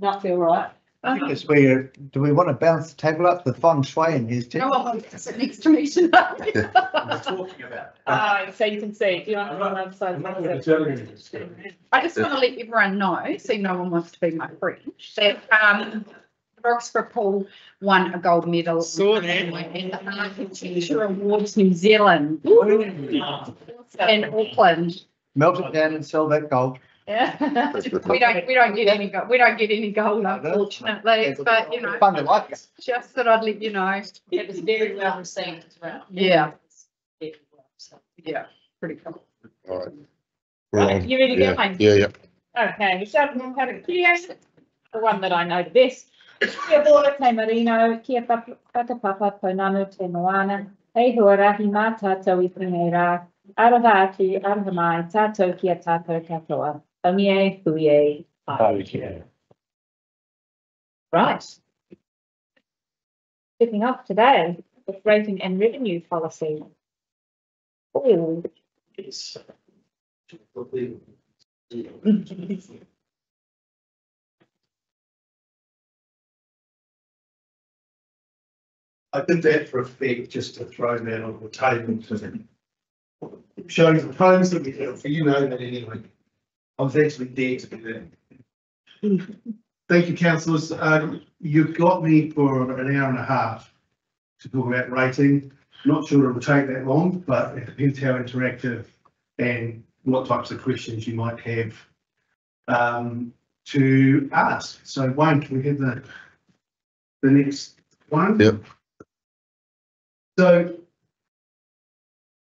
not feel right. Because do we want to bounce the table up? The feng shui in his No one wants to sit next to me tonight. We're talking about. So you can see, do you want I just want to let everyone know, so no one wants to be my friend, that Roxburgh Pool won a gold medal in the Architecture Awards New Zealand in Auckland. melt it down and sell that gold. Yeah, we don't get any gold. We don't get any gold, unfortunately. But you know, Fun to like it. just that I'd let you know. It was very well received as well. Yeah, Very well received. yeah, pretty cool. All right. Right, you ready to go home? Yeah. Okay, we started with Karakia, the one that I know the best. Kia ora, te marino, kia whakapapa ponamu te moana, hei huarahi mā tātou I pune rā, aroha atu, aroha mai, tātou kia tātou katoa, pamie, huie, pai. Right. Kicking off today with rating and revenue policy. Ooh. Yes. I did that for effect, just to throw that on the table to show the phones that we have. So you know that anyway. I was actually there to do that. Thank you, councillors. You've got me for an hour and a half to talk about rating. Not sure it will take that long, but it depends how interactive and what types of questions you might have to ask. So Wayne, can we have the next one? Yep. So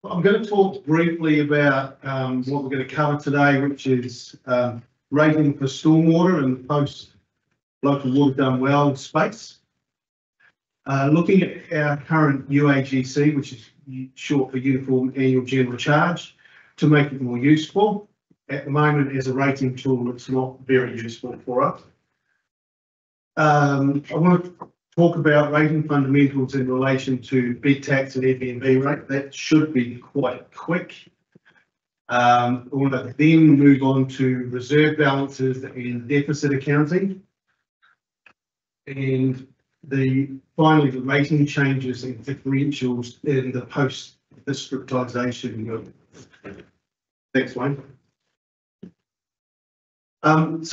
I'm going to talk briefly about what we're going to cover today, which is rating for stormwater and post local water done well space. Looking at our current UAGC, which is short for Uniform Annual General Charge, to make it more useful. At the moment, as a rating tool, it's not very useful for us. I want to talk about rating fundamentals in relation to bid tax and Airbnb rate. That should be quite quick. I want to then move on to reserve balances and deficit accounting. And finally, the rating changes and differentials in the post-districtisation. Thanks, Wayne. So I'm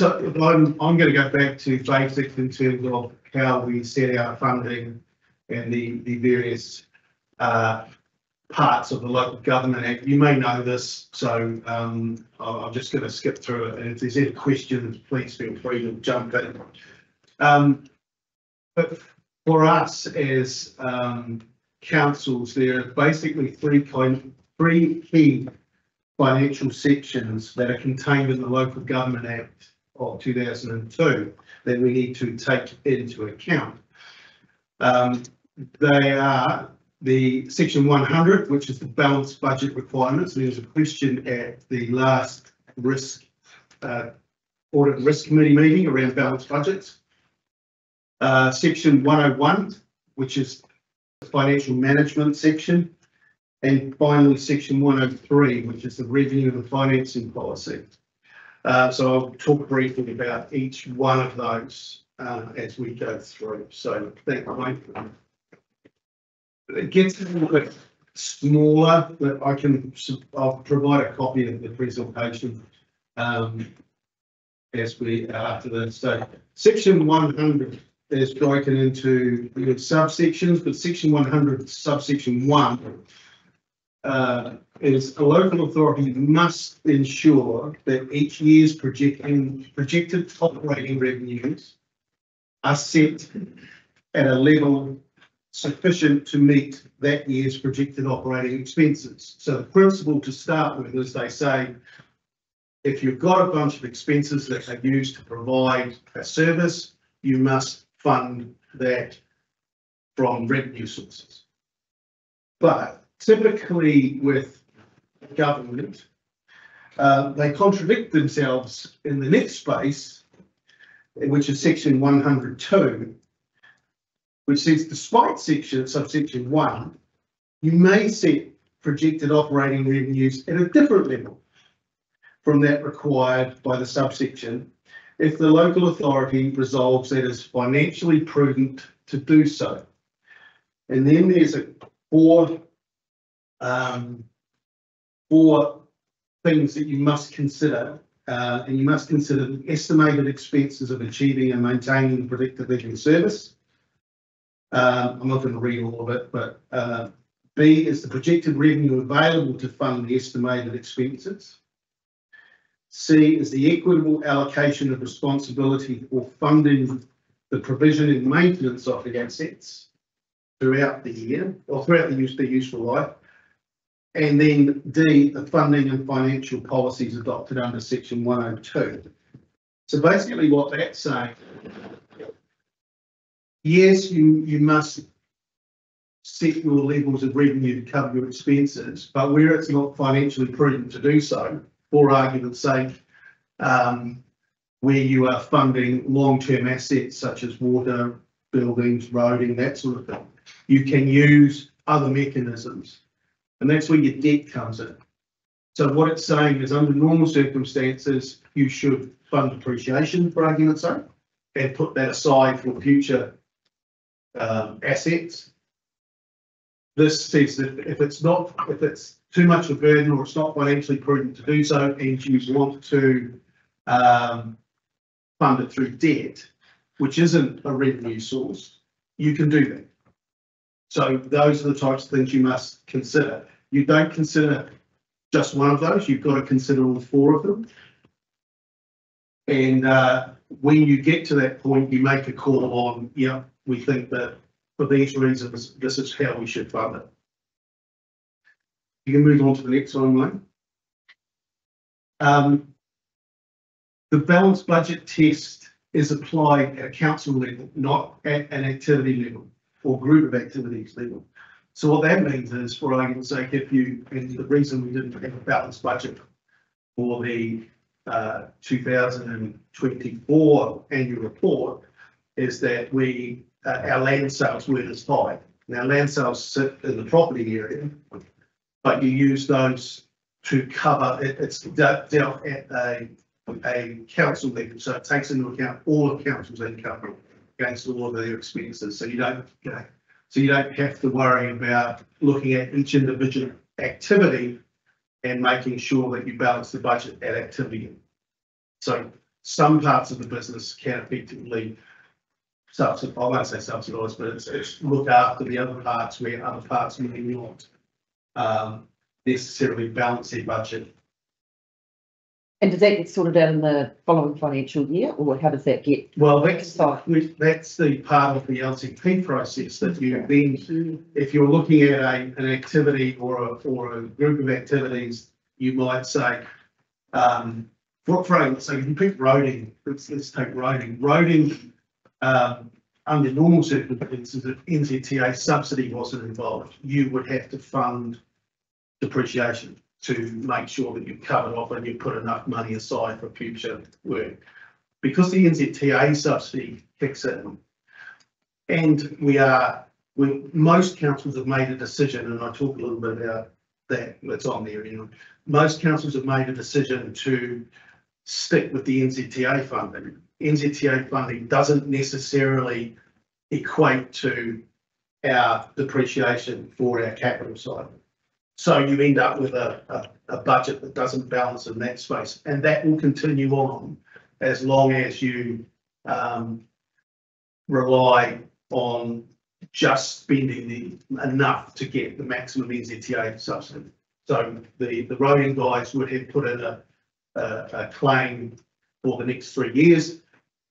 going to go back to basics in terms of how we set our funding and the various parts of the Local Government Act. You may know this, so I'm just going to skip through it. And if there's any questions, please feel free to jump in. But for us as councils, there are basically three key financial sections that are contained in the Local Government Act of 2002 that we need to take into account. They are the section 100, which is the balanced budget requirements. There was a question at the last audit and risk committee meeting around balanced budgets. Section 101, which is the financial management section. And finally, section 103, which is the revenue and financing policy. So I'll talk briefly about each one of those as we go through. So thank you, Mike. It gets a little bit smaller, but I'll provide a copy of the presentation as we after this. So section 100 is broken into subsections, but section 100, subsection 1 is a local authority must ensure that each year's projected operating revenues are set at a level sufficient to meet that year's projected operating expenses. So the principle to start with is they say, if you've got a bunch of expenses that are used to provide a service, you must fund that from revenue sources. But typically with government, they contradict themselves in the next space, which is section 102, which says despite subsection 1, you may set projected operating revenues at a different level from that required by the subsection, if the local authority resolves that it's financially prudent to do so. And then there's four things that you must consider, and you must consider the estimated expenses of achieving and maintaining the predictive vision service. I'm not going to read all of it, but B is the projected revenue available to fund the estimated expenses. C is the equitable allocation of responsibility for funding the provision and maintenance of the assets throughout the year or throughout their useful life. And then D, the funding and financial policies adopted under section 102. So basically what that's saying, yes, you must set your levels of revenue to cover your expenses, but where it's not financially prudent to do so, for argument's sake, where you are funding long-term assets such as water, buildings, roading, that sort of thing, you can use other mechanisms. And that's where your debt comes in. So what it's saying is under normal circumstances, you should fund depreciation, for argument's sake, and put that aside for future assets. This says that if it's too much of a burden or it's not financially prudent to do so, and you want to fund it through debt, which isn't a revenue source, you can do that. So those are the types of things you must consider. You don't consider just one of those, you've got to consider all four of them. And when you get to that point, you make a call on, yeah, we think that for these reasons, this is how we should fund it. You can move on to the next one, Wayne. The balanced budget test is applied at a council level, not at an activity level or group of activities level. So what that means is, for argument's sake, and the reason we didn't have a balanced budget for the 2024 annual report is that our land sales weren't as high. Now land sales sit in the property area, but you use those to cover it. It's dealt at a council level, so it takes into account all of council's income against all of their expenses. So you don't have to worry about looking at each individual activity and making sure that you balance the budget at activity. So some parts of the business can effectively subsidize, I won't say subsidise, but it's look after the other parts where other parts may not necessarily balance their budget. And does that get sorted out in the following financial year, or how does that get? Well, that's the part of the LTP process that you then, if you're looking at an activity or a group of activities, you might say, so if you pick roading, let's take roading. Roading, under normal circumstances, if NZTA subsidy wasn't involved, you would have to fund depreciation to make sure that you've covered off and you put enough money aside for future work. Because the NZTA subsidy kicks in, and most councils have made a decision, and I talk a little bit about that, it's on there, most councils have made a decision to stick with the NZTA funding. NZTA funding doesn't necessarily equate to our depreciation for our capital side. So you end up with a budget that doesn't balance in that space, and that will continue on as long as you rely on just spending enough to get the maximum NZTA subsidy. So the roading guys would have put in a claim for the next 3 years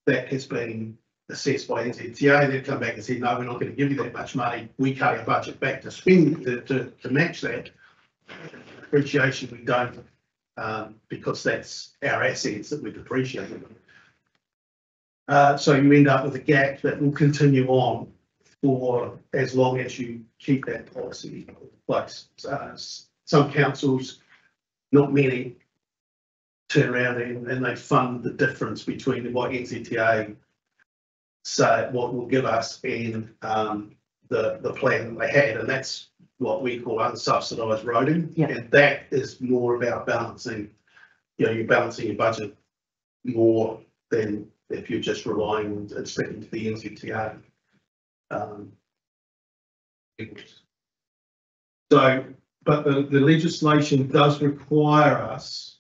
that has been assessed by NZTA. They've come back and said, no, we're not going to give you that much money. We cut our budget back to spend to match that. Depreciation we don't, because that's our assets that we're depreciating. So you end up with a gap that will continue on for as long as you keep that policy in place. Some councils, not many, turn around and they fund the difference between what NZTA say what will give us and the plan that they had, and that's what we call unsubsidised roading. Yeah. And that is more about balancing, you're balancing your budget more than if you're just relying and sticking to the NZTA. So, but the legislation does require us,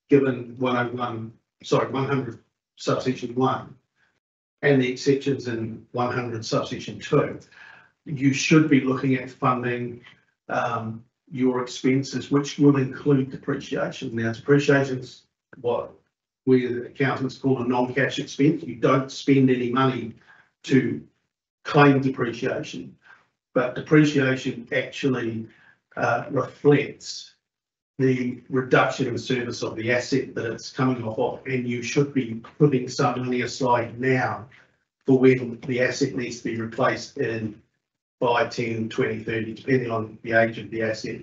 given 100 subsection 1 and the exceptions in 100 subsection 2, you should be looking at funding your expenses, which will include depreciation. Now, depreciation is what we the accountants call a non-cash expense. You don't spend any money to claim depreciation, but depreciation actually reflects the reduction in service of the asset that it's coming off of, and you should be putting some money aside now for when the asset needs to be replaced in 5, 10, 20, 30, depending on the age of the asset,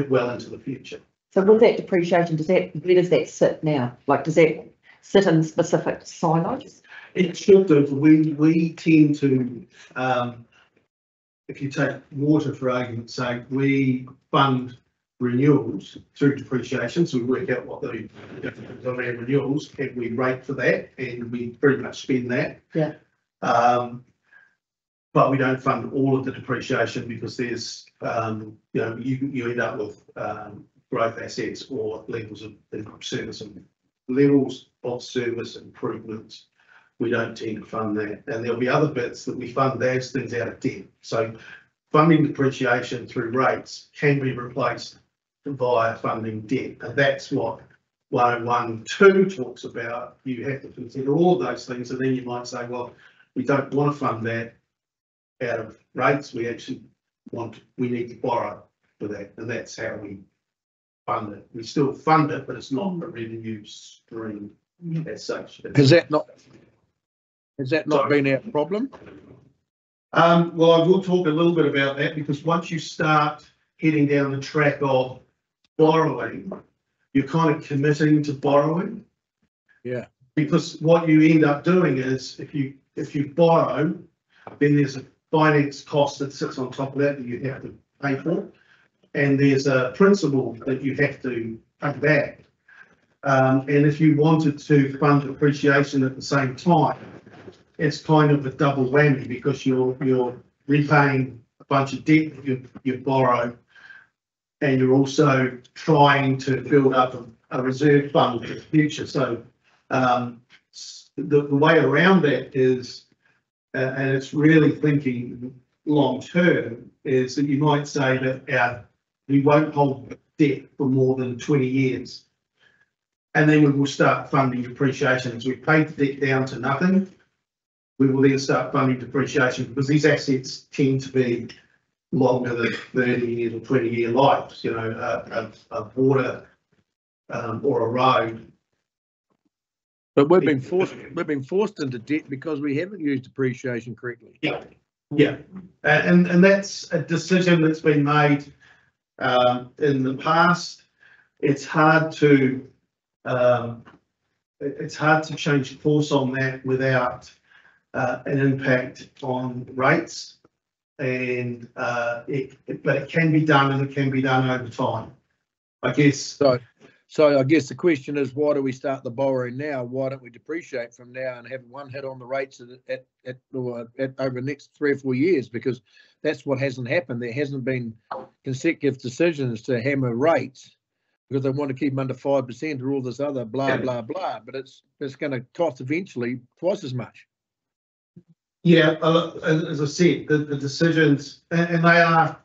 well into the future. So with that depreciation, where does that sit now? Like, does that sit in specific silos? It should do. We tend to, if you take water for argument's sake, we fund renewals through depreciation. So we work out what the difference on our renewals and we rate for that, and we pretty much spend that. Yeah. But we don't fund all of the depreciation because there's, you end up with growth assets or levels of service improvements. We don't tend to fund that, and there'll be other bits that we fund those things out of debt. So funding depreciation through rates can be replaced via funding debt, and that's what 101(2) talks about. You have to consider all of those things, and then you might say, well, we don't want to fund that out of rates. We actually we need to borrow for that, and that's how we fund it. We still fund it, but it's not a revenue stream as such. Has that not been our problem? Well, I will talk a little bit about that, because once you start heading down the track of borrowing, you're kind of committing to borrowing. Yeah. Because what you end up doing is if you borrow, then there's a finance cost that sits on top of that you have to pay for, and there's a principal that you have to pay back. And if you wanted to fund depreciation at the same time, it's kind of a double whammy, because you're repaying a bunch of debt that you've borrowed, and you're also trying to build up a reserve fund for the future. So the way around that is, and it's really thinking long term, is that you might say that we won't hold debt for more than 20 years. And then we will start funding depreciation. As we pay the debt down to nothing, we will then start funding depreciation, because these assets tend to be longer than 30 years or 20-year lives. You know, a water or a road. But we've been forced into debt because we haven't used depreciation correctly. Yeah, and that's a decision that's been made in the past. It's hard to change course on that without an impact on rates, and but it can be done, and it can be done over time, I guess. So I guess the question is, why do we start the borrowing now? Why don't we depreciate from now and have one hit on the rates at over the next 3 or 4 years? Because that's what hasn't happened. There hasn't been consecutive decisions to hammer rates because they want to keep them under 5% or all this other blah, blah, blah. But it's going to cost eventually twice as much. Yeah, as I said, the decisions, and they are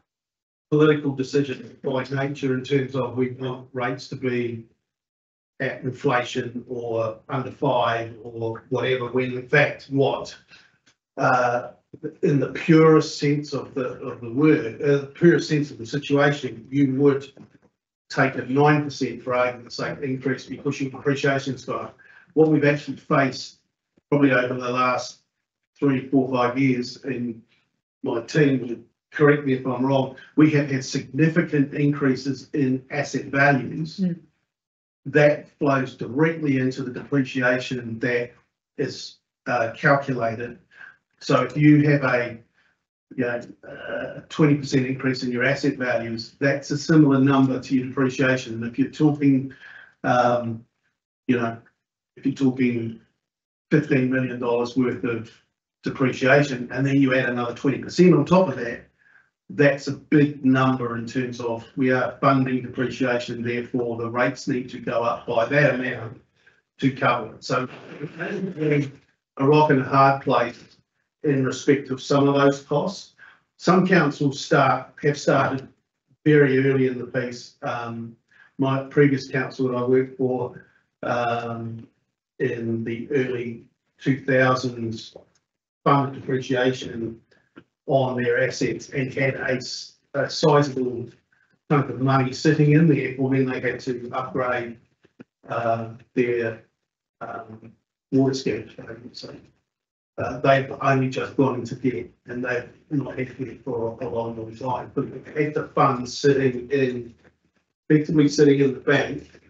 political decisions by nature, in terms of we want rates to be at inflation or under 5 or whatever, when in fact what in the purest sense of the word, purest sense of the situation, you would take a 9% for argument's sake increase because your depreciation's gone up. What we've actually faced probably over the last 3, 4, 5 years, and my team would correct me if I'm wrong, we have had significant increases in asset values. That flows directly into the depreciation that is calculated. So if you have a 20% increase in your asset values, that's a similar number to your depreciation. And if you're talking, if you're talking $15 million worth of depreciation, and then you add another 20% on top of that, that's a big number in terms of we are funding depreciation, therefore the rates need to go up by that amount to cover it. So it's a rock and a hard place in respect of some of those costs. Some councils have started very early in the piece. My previous council that I worked for in the early 2000s funded depreciation on their assets and had a sizable chunk of money sitting in there for when they had to upgrade their water scheme. So they've only just gone into debt and they've not had it for a long, long time. But they've had the funds effectively sitting in the bank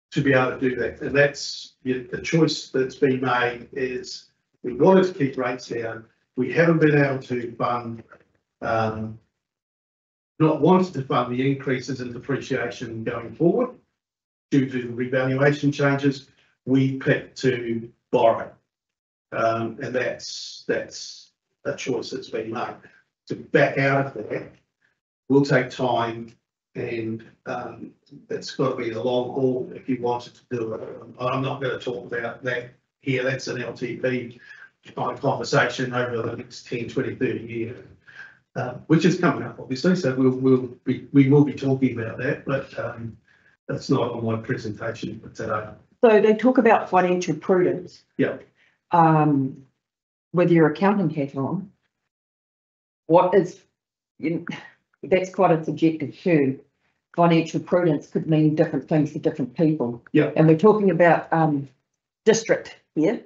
to be able to do that. And that's the choice that's been made is we wanted to keep rates down. We haven't been able to fund, not wanted to fund the increases in depreciation going forward due to the revaluation changes. We picked to borrow. And that's a choice that's been made. To back out of that will take time, and it's got to be the long haul if you wanted to do it. I'm not going to talk about that here. That's an LTP kind of conversation over the next 10, 20, 30 years, which is coming up obviously. So we will be talking about that, but that's not on my presentation for today. So they talk about financial prudence. Yeah. With your accounting hat on, what is, that's quite a subjective term. Financial prudence could mean different things to different people. Yeah. And we're talking about district here.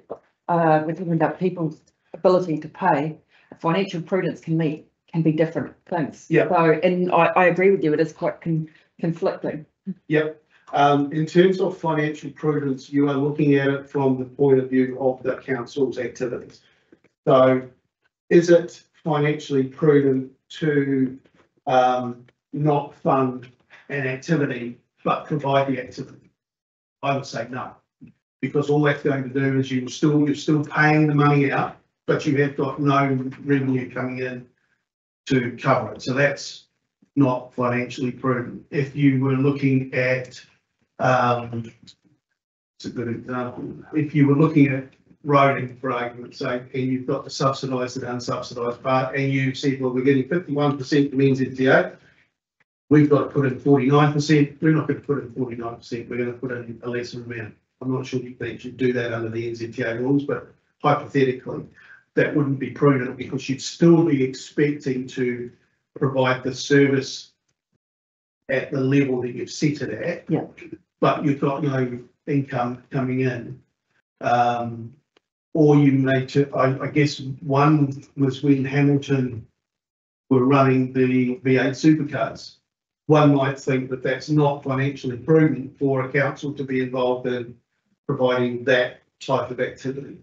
We're talking about people's ability to pay. Financial prudence can be different things. Yeah. So, and I agree with you, it is quite conflicting. Yep. In terms of financial prudence, you are looking at it from the point of view of the council's activities. So is it financially prudent to not fund an activity but provide the activity? I would say no, because all that's going to do is you're still paying the money out, but you have got no revenue coming in to cover it. So that's not financially prudent. If you were looking at it's a good example. If you were looking at roading, for argument's sake, and you've got the subsidised and unsubsidised part, and you said, well, we're getting 51% from NZTA, we've got to put in 49%. We're not going to put in 49%. We're going to put in a lesser amount. I'm not sure you can actually do that under the NZTA rules, but hypothetically, that wouldn't be prudent because you'd still be expecting to provide the service at the level that you've set it at. Yeah. But you've got no income coming in. Or you may, I guess one was when Hamilton were running the V8 supercars. One might think that that's not financially prudent for a council to be involved in providing that type of activity.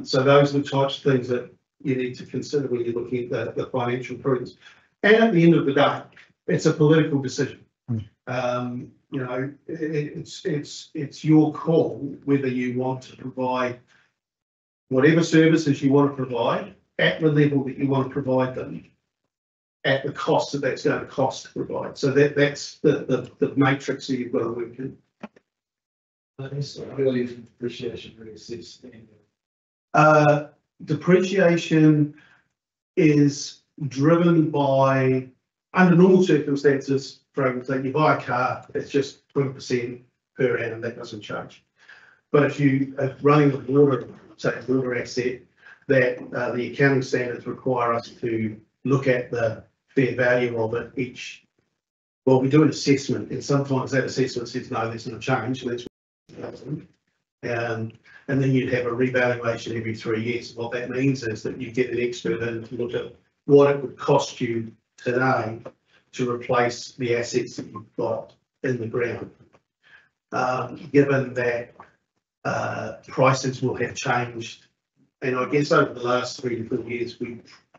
So those are the types of things that you need to consider when you're looking at the financial prudence. And at the end of the day, it's a political decision. You know, it's your call whether you want to provide whatever services you want to provide at the level that you want to provide them, at the cost that that's going to cost to provide. So that's the matrix that you've got to work in. Really, depreciation really ceased. Depreciation is driven by, under normal circumstances, for example, you buy a car, it's just 20% per annum, that doesn't change. But if you are running a water, say a water asset, that the accounting standards require us to look at the fair value of it each. Well, we do an assessment, and sometimes that assessment says, no, there's no change, let's and then you'd have a revaluation every 3 years. What that means is that you get an expert in to look at what it would cost you today to replace the assets that you've got in the ground. Given that prices will have changed, and I guess over the last 3 to 4 years,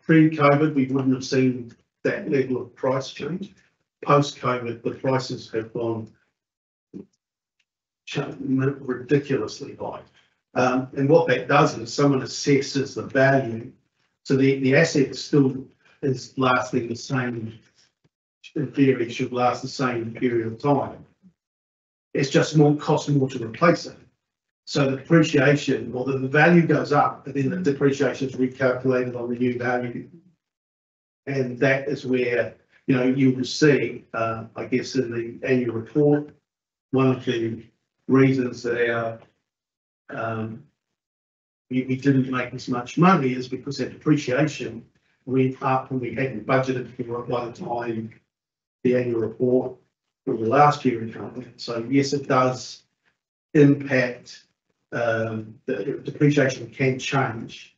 pre-COVID, we wouldn't have seen that level of price change. Post-COVID, the prices have gone ridiculously high. And what that does is someone assesses the value. So the asset still is lasting the same, in theory, should last the same period of time. It's just costs more to replace it. So the depreciation, or the value goes up, but then the depreciation is recalculated on the new value. And that is where, you will see, I guess, in the annual report, one of the reasons that we didn't make as much money is because that depreciation went up and we hadn't budgeted for it by the time the annual report for the last year had come. So yes, it does impact, the depreciation can change,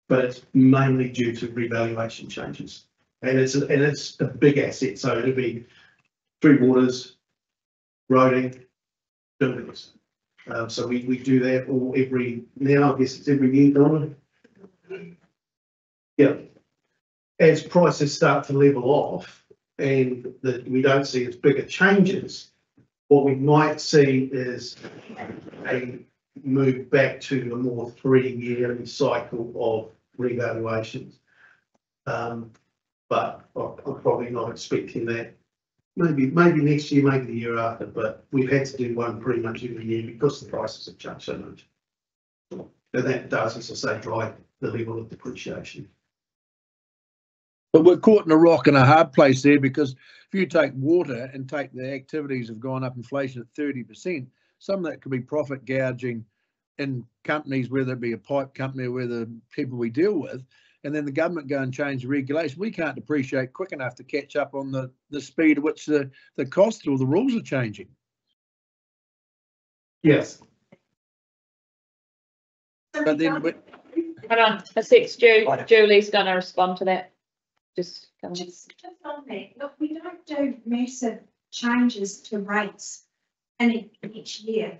but it's mainly due to revaluation changes. And it's a big asset, so it'll be 3 waters, roading, buildings. So we do that now, I guess it's every year, Donna. Yeah. As prices start to level off and that we don't see as bigger changes, what we might see is a move back to a more 3-year cycle of revaluations. But I'm probably not expecting that. Maybe next year, maybe the year after, but we've had to do one pretty much every year because the prices have changed so much. And that does, as I say, drive the level of depreciation. But we're caught in a rock and a hard place there, because if you take water and take the activities have gone up inflation at 30%, some of that could be profit gouging in companies, whether it be a pipe company or whether people we deal with, and then the government go and change the regulation. We can't depreciate quick enough to catch up on the speed at which the cost or the rules are changing. Yes. But then Hold on a sec, Julie's going to respond to that. Just on that, look, we don't do massive changes to rates in each year,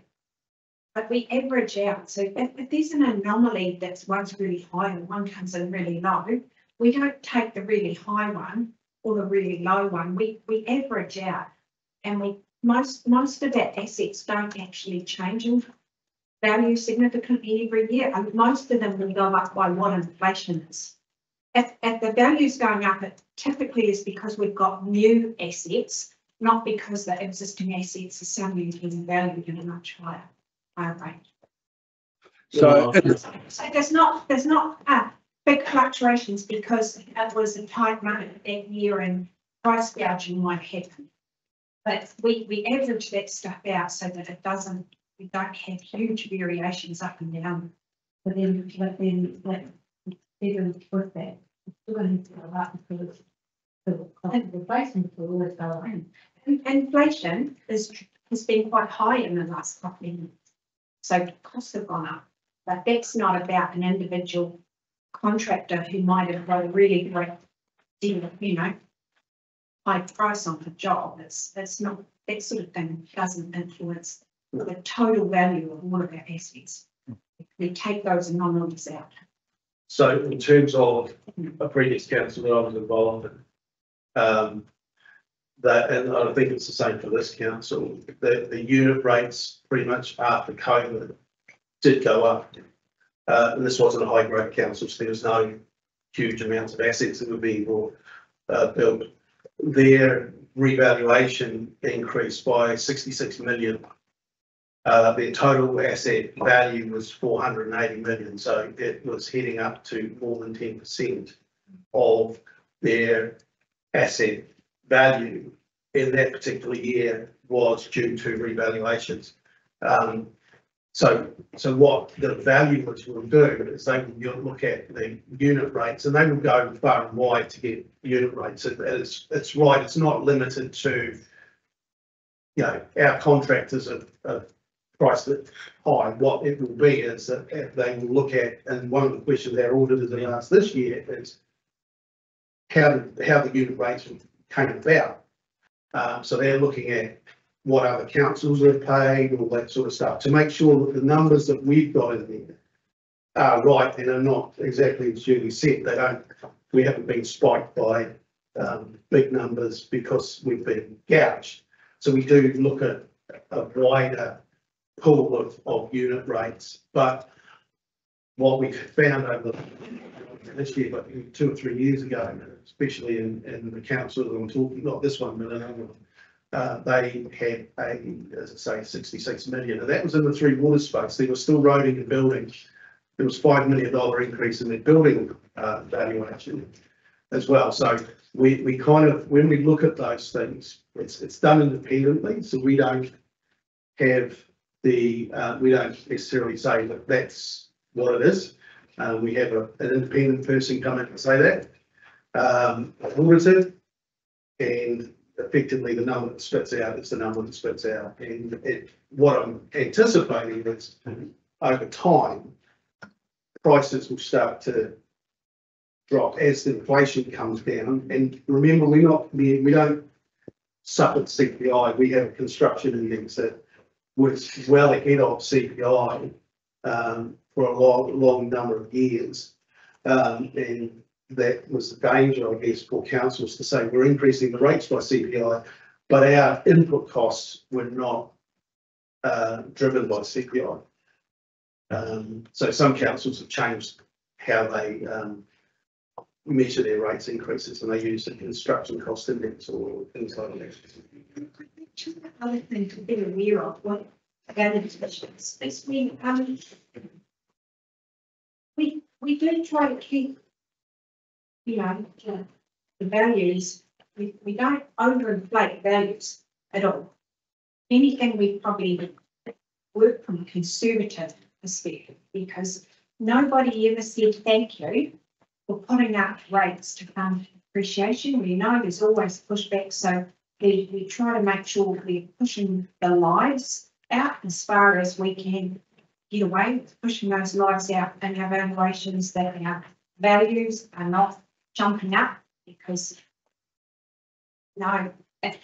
but we average out. So if there's an anomaly that's one's really high and one comes in really low, we don't take the really high one or the really low one. We average out, and most of our assets don't actually change in value significantly every year. And most of them will go up by what inflation is. If the value's going up, it typically is because we've got new assets, not because the existing assets are suddenly being valued in a much higher rate. So there's not big fluctuations because it was a tight market that year and price gouging might happen. But we average that stuff out so that we don't have huge variations up and down. But then even with that, we're going to go up because the replacement will always go up. Inflation has been quite high in the last couple of years, so costs have gone up. But that's not about an individual contractor who might have got a really great deal, high price on the job. It's not that sort of thing. Doesn't influence the total value of all of our assets. We take those anomalies out. So in terms of a previous council that I was involved in, and I think it's the same for this council, the unit rates pretty much after COVID did go up. And this wasn't a high grade council, so there was no huge amounts of assets that were being built. Their revaluation increased by 66 million. Their total asset value was 480 million, so it was heading up to more than 10% of their asset value in that particular year was due to revaluations. So what the valuers will do is they will look at the unit rates, and they will go far and wide to get unit rates. It's right, it's not limited to, our contractors are priced it high. What it will be is that they will look at, and one of the questions our auditors have asked this year is how the unit rates came about. So they're looking at what other councils have paid, all that sort of stuff, to make sure that the numbers that we've got in there are right and are not exactly as Julie said. We haven't been spiked by big numbers because we've been gouged. So we do look at a wider pool of unit rates, but what we found over this year, but 2 or 3 years ago, especially in the council that I'm talking, not this one, but another one, they had as I say, 66 million, and that was in the three water space. They were still roading and building. There was $5 million increase in their building valuation as well. So we kind of, when we look at those things, it's done independently. So we don't have we don't necessarily say that that's what it is. We have an independent person come in and say that, audited, and effectively the number that spits out is the number that spits out. And what I'm anticipating is over time, prices will start to drop as the inflation comes down. And remember, we don't suffer CPI. We have a construction index that was well ahead of CPI for a long number of years. And that was the danger, I guess, for councils to say we're increasing the rates by CPI, but our input costs were not driven by CPI. So some councils have changed how they measure their rates increases, and they use the construction cost index or things like that. The other thing to be aware of, what valuations is we do try to keep, you know, the values. We don't overinflate values at all. Anything we probably work from a conservative perspective, because nobody ever said thank you for putting up rates to fund appreciation. We know there's always pushback, so we try to make sure we're pushing the lives out as far as we can get away with pushing those lives out, and our valuations that our values are not jumping up, because no, I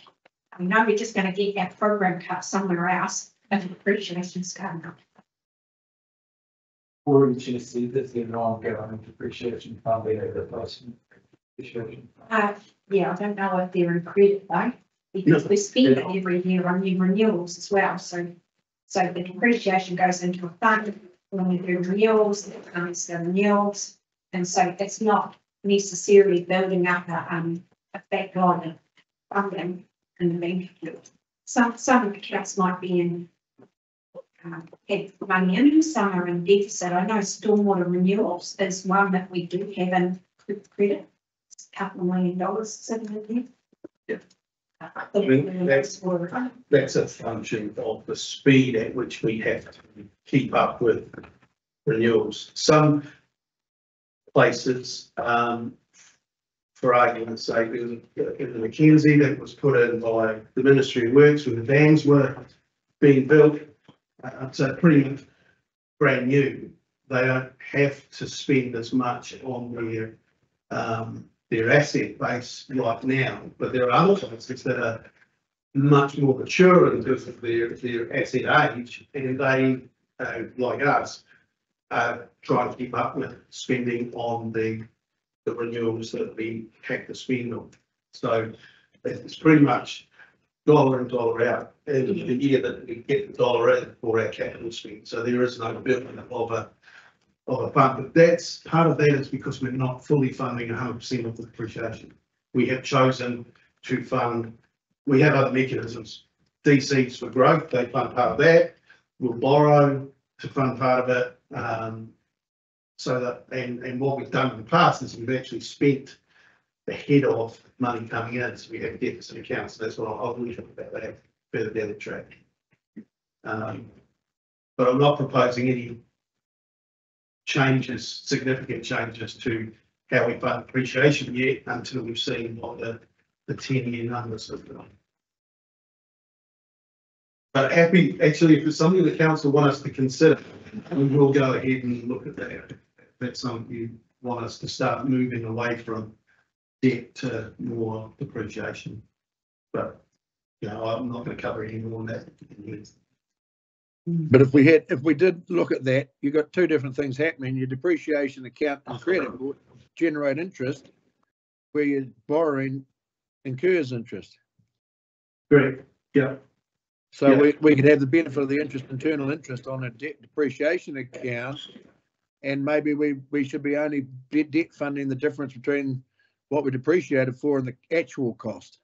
know we're just going to get our program cut somewhere else, and appreciation's going up. Or you should see this in ongoing depreciation funding or replacement depreciation. Yeah, I don't know if they're in credit though, because we spend it every year on new renewals as well. So the depreciation goes into a fund when we do renewals, it comes to renewals, and so it's not necessarily building up a backlog of funding in the bank. Some accounts might be in have money in, some are in deficit. I know stormwater renewals is one that we do have in credit. It's a couple of $1 million sitting in there. Yeah. That's a function of the speed at which we have to keep up with renewals. Some places, for argument's sake, in the Mackenzie that was put in by the Ministry of Works when the dams were being built. So pretty much brand new. They don't have to spend as much on their asset base right now, but there are other places that are much more mature in terms of their asset age, and they, like us, are trying to keep up with spending on the renewals that we have to spend on. So it's pretty much dollar in, dollar out, and the year that we get the dollar in for our capital spend. So there is no building of a fund, but that's part of that is because we're not fully funding 100% of the depreciation. We have chosen to fund. We have other mechanisms. DCs for growth, they fund part of that. We'll borrow to fund part of it. So that and what we've done in the past is we've actually spent ahead of money coming in, so we have deficit accounts. That's what I'll talk about that further down the track. But I'm not proposing any changes, significant changes to how we fund appreciation yet until we've seen what the 10-year numbers have done. But happy, actually, if it's something the council want us to consider, we will go ahead and look at that. If that's something you want us to start moving away from debt to more depreciation. But, you know, I'm not going to cover any more on that. But if we did look at that, you've got two different things happening. Your depreciation account and credit will generate interest, where your borrowing incurs interest. Correct. Yeah. So Yeah. we could have the benefit of the internal interest on a debt depreciation account. And maybe we should be only debt funding the difference between what we depreciated for and the actual cost.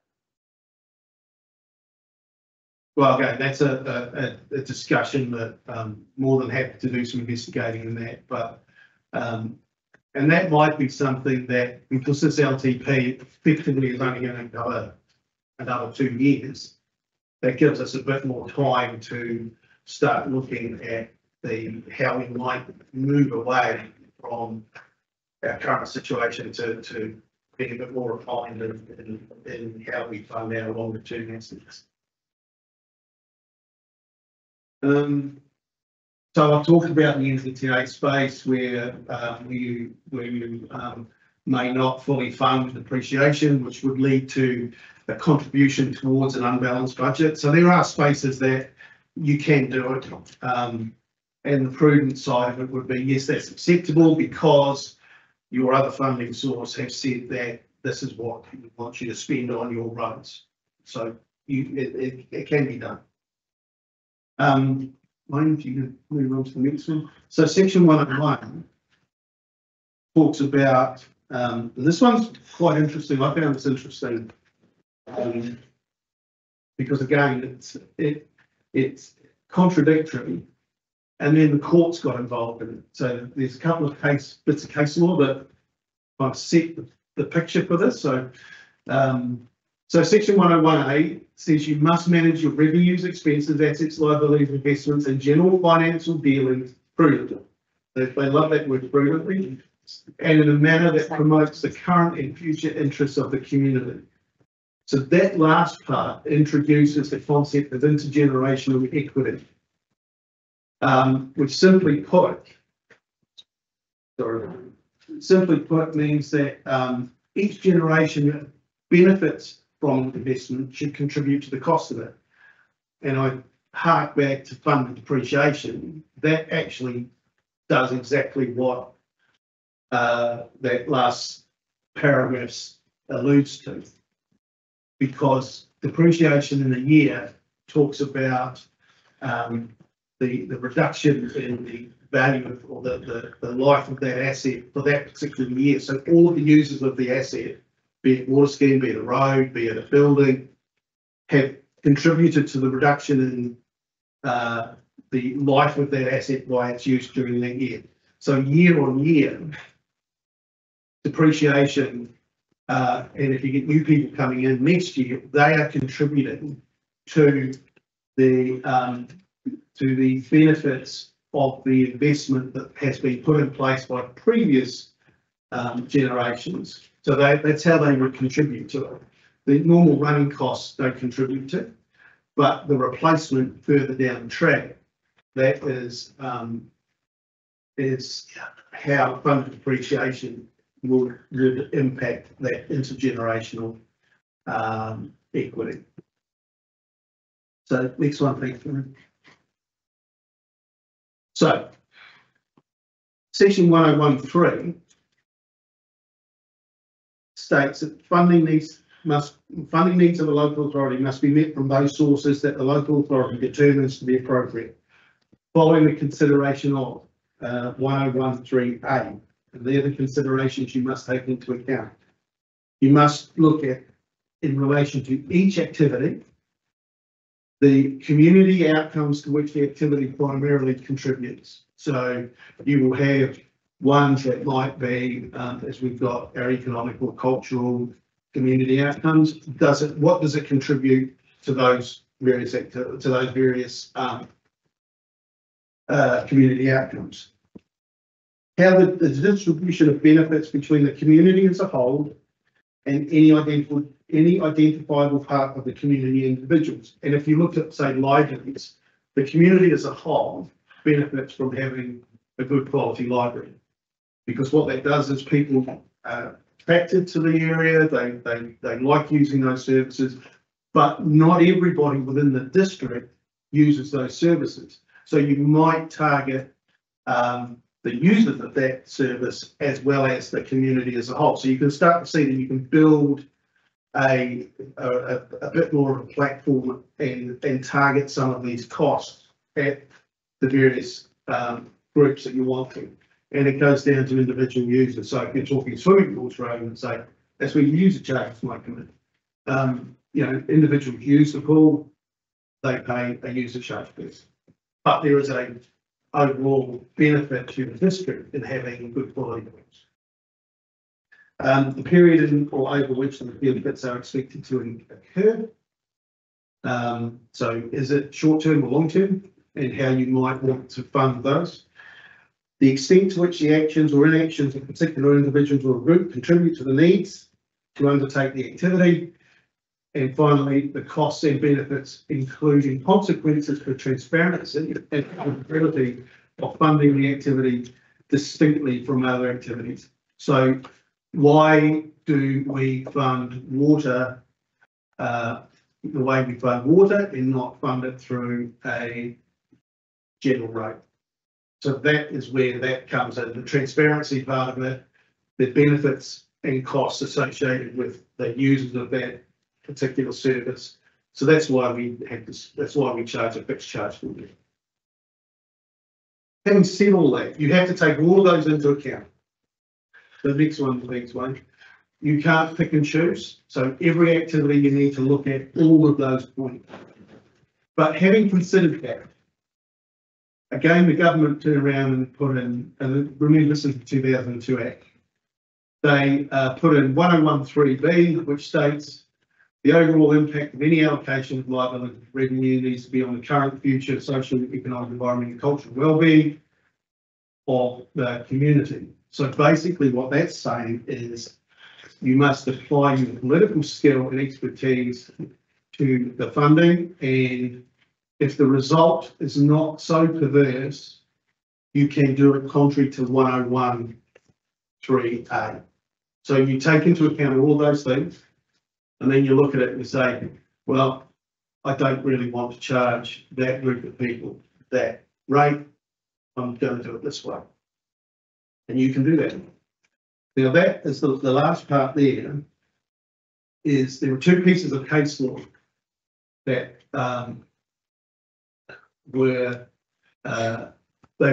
Well, okay, that's a discussion that, more than happy to do some investigating in that, but, and that might be something that, because this LTP effectively is only going to go another 2 years, that gives us a bit more time to start looking at how we might move away from our current situation to being a bit more refined in how we fund our longer term assets. So I've talked about the NZTA space where you may not fully fund depreciation, which would lead to a contribution towards an unbalanced budget. So there are spaces that you can do it. And the prudent side of it would be, yes, that's acceptable because your other funding source has said that this is what we want you to spend on your roads. So it can be done. If you can move on to the next one. So section 101 talks about, this one's quite interesting. I found this interesting because again, it's contradictory, and then the courts got involved in it. So there's a couple of bits of case law that kind of set the picture for this. So so section 101A says you must manage your revenues, expenses, assets, liabilities, investments, and general financial dealings prudently. They love that word, prudently, and in a manner that promotes the current and future interests of the community. So that last part introduces the concept of intergenerational equity, which simply put means that each generation benefits from investment should contribute to the cost of it. And I hark back to funded depreciation. That actually does exactly what that last paragraph alludes to, because depreciation in a year talks about the reduction in the value of, or the life of that asset for that particular year. So all of the users of the asset, be it water scheme, be it a road, be it a building, have contributed to the reduction in the life of that asset by its use during that year. So year on year, depreciation, and if you get new people coming in next year, they are contributing to the benefits of the investment that has been put in place by previous generations. So that's how they would contribute to it. The normal running costs don't contribute to, but the replacement further down the track, that is how funded depreciation would impact that intergenerational equity. So next one, thank you. So section 101(3) states that funding needs of a local authority must be met from those sources that the local authority determines to be appropriate, following the consideration of 101(3)(a). And they're the considerations you must take into account. You must look at, in relation to each activity, the community outcomes to which the activity primarily contributes. So you will have ones that might be, as we've got our economic or cultural community outcomes. What does it contribute to those various community outcomes? How the distribution of benefits between the community as a whole and any identifiable part of the community individuals. And if you look at, say, libraries, the community as a whole benefits from having a good quality library, because what that does is people are attracted to the area, they like using those services, but not everybody within the district uses those services. So you might target the users of that service as well as the community as a whole. So you can start to see that you can build a bit more of a platform and target some of these costs at the various groups that you want to. And it goes down to individual users. So if you're talking swimming pools rather than say, that's where user charges might come in. You know, individuals use the pool, they pay a user charge fees. But there is a overall benefit to the district in having good quality pools. The period in or over which the benefits are expected to occur. So is it short term or long term, and how you might want to fund those? The extent to which the actions or inactions of particular individuals or group contribute to the needs to undertake the activity. And finally, the costs and benefits, including consequences for transparency and accountability of funding the activity distinctly from other activities. So why do we fund water the way we fund water and not fund it through a general rate? So that is where that comes in, the transparency part of it, the benefits and costs associated with the users of that particular service. So that's why we have this, that's why we charge a fixed charge for it. Having said all that, you have to take all those into account. The next one, you can't pick and choose. So every activity you need to look at all of those points. But having considered that, again, the government turned around and put in, and remember this is the 2002 Act, they put in 1013B, which states the overall impact of any allocation of liability revenue needs to be on the current, future, social, economic, environmental, and cultural well-being of the community. So basically what that's saying is you must apply your political skill and expertise to the funding, and if the result is not so perverse, you can do it contrary to 1013A. So you take into account all those things, and then you look at it and say, well, I don't really want to charge that group of people that rate. I'm going to do it this way. And you can do that. Now that is the last part there, is there were two pieces of case law that they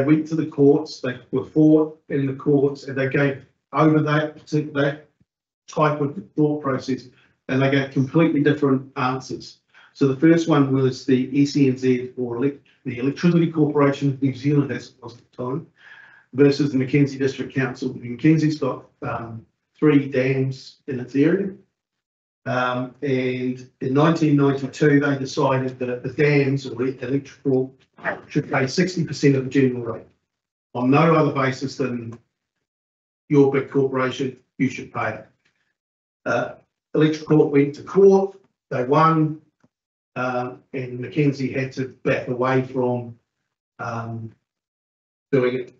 went to the courts, they were fought in the courts, and they gave over that type of thought process, and they gave completely different answers. So the first one was the ECNZ, or the Electricity Corporation of New Zealand, as it was at the time, versus the Mackenzie District Council. Mackenzie's got 3 dams in its area. And in 1992, they decided that the dams or electrical should pay 60% of the general rate. On no other basis than your big corporation, you should pay it. Electrical went to court, they won, and Mackenzie had to back away from doing it,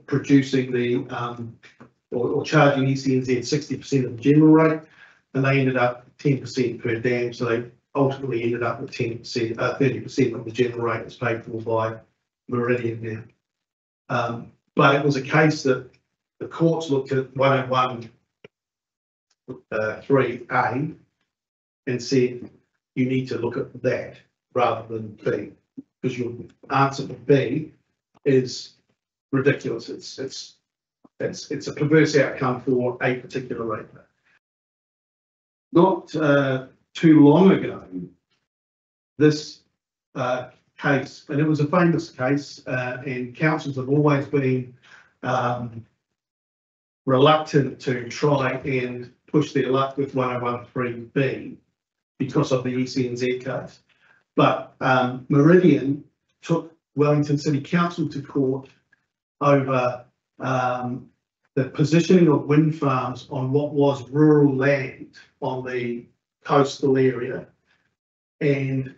producing the or charging ECNZ 60% of the general rate, and they ended up 10% per dam, so they ultimately ended up with 10%, 30% of the general rate is paid for by Meridian now. But it was a case that the courts looked at 101.3A and said you need to look at that rather than B, because your answer for B is ridiculous. It's a perverse outcome for a particular rate. Not too long ago, this case, and it was a famous case, and councils have always been reluctant to try and push their luck with 1013B because of the ECNZ case. But Meridian took Wellington City Council to court over the positioning of wind farms on what was rural land on the coastal area. And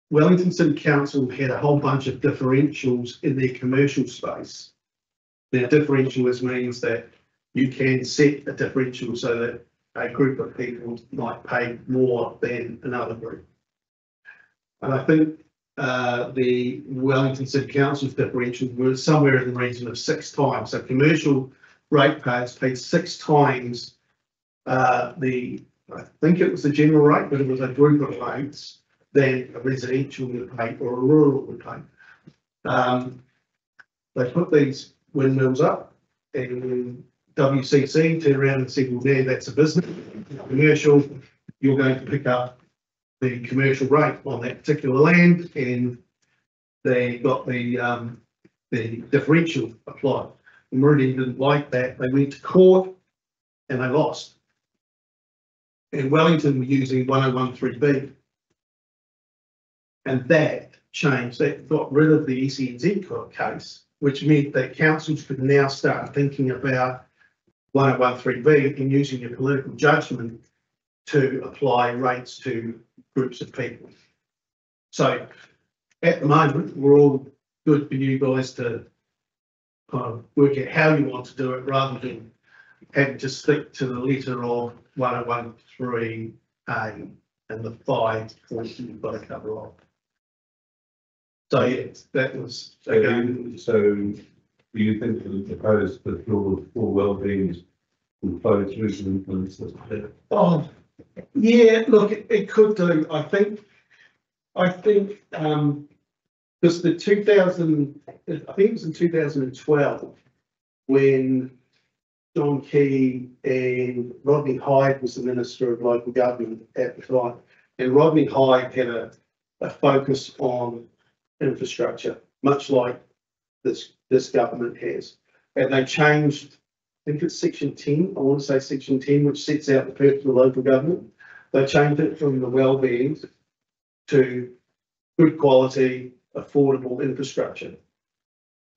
Wellington City Council had a whole bunch of differentials in their commercial space. Now, differentials means that you can set a differential so that a group of people might pay more than another group. And I think the Wellington City Council's differential was somewhere in the region of 6 times. So commercial ratepayers paid 6 times the I think it was the general rate, but it was a group of rates than a residential would pay or a rural would pay. They put these windmills up and WCC turned around and said, well, there, that's a business. Commercial, you're going to pick up the commercial rate on that particular land, and they got the differential applied. And Meridian didn't like that. They went to court and they lost. And Wellington were using 1013B. And that changed, that got rid of the ECNZ court case, which meant that councils could now start thinking about 1013B and using your political judgment to apply rates to groups of people. So at the moment, we're all good for you guys to kind of work out how you want to do it rather than having to stick to the letter of 1013A and the 5 points you've got to cover off. So yeah, that was again. So do you think that the proposed for well-being will flow through to influence this? Oh, yeah, look, it could do. I think, because the 2000, I think it was in 2012 when John Key and Rodney Hyde was the Minister of Local Government at the time, and Rodney Hyde had a focus on infrastructure, much like this government has, and they changed. I think it's section 10, I want to say section 10, which sets out the purpose of the local government. They changed it from the well-being to good quality, affordable infrastructure.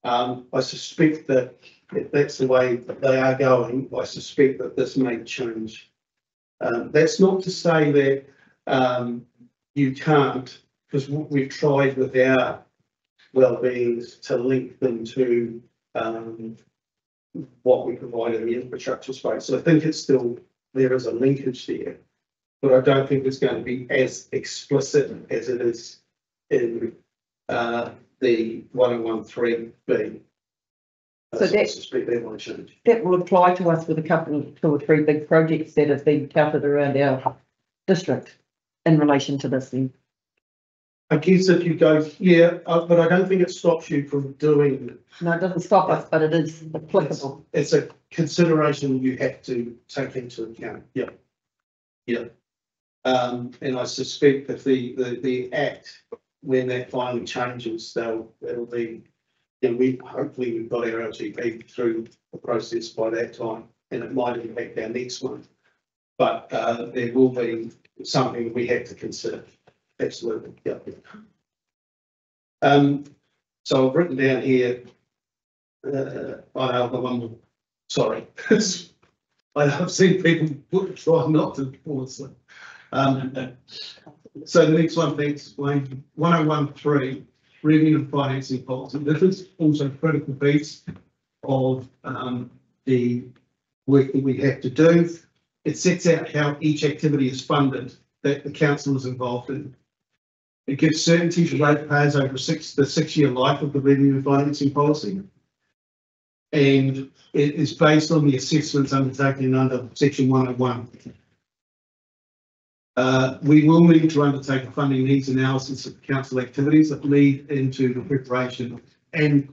I suspect that if that's the way that they are going, I suspect that this may change. That's not to say that you can't, because we've tried with our well-beings to link them to what we provide in the infrastructure space. So I think it's still, there is a linkage there, but I don't think it's going to be as explicit as it is in the 1013B. So I that- suspect that might change. That will apply to us with a couple of 2 or 3 big projects that have been touted around our district in relation to this thing. I guess if you go, yeah, but I don't think it stops you from doing it. No, it doesn't stop us, but it is applicable. It's a consideration you have to take into account. Yeah. Yeah. And I suspect that the act, when that finally changes, it'll be, and hopefully we've got our LTP through the process by that time, and it might impact our next one. But there will be something we have to consider. Absolutely, yeah. So I've written down here, I know the one, sorry. I've seen people try not to pause them. So the next one, thanks, Wayne, 1013, revenue and financing policy. This is also a critical piece of the work that we have to do. It sets out how each activity is funded that the council is involved in. It gives certainty to ratepayers over the 6-year life of the revenue and financing policy. And it is based on the assessments undertaken under section 101. We will need to undertake a funding needs analysis of council activities that lead into the preparation and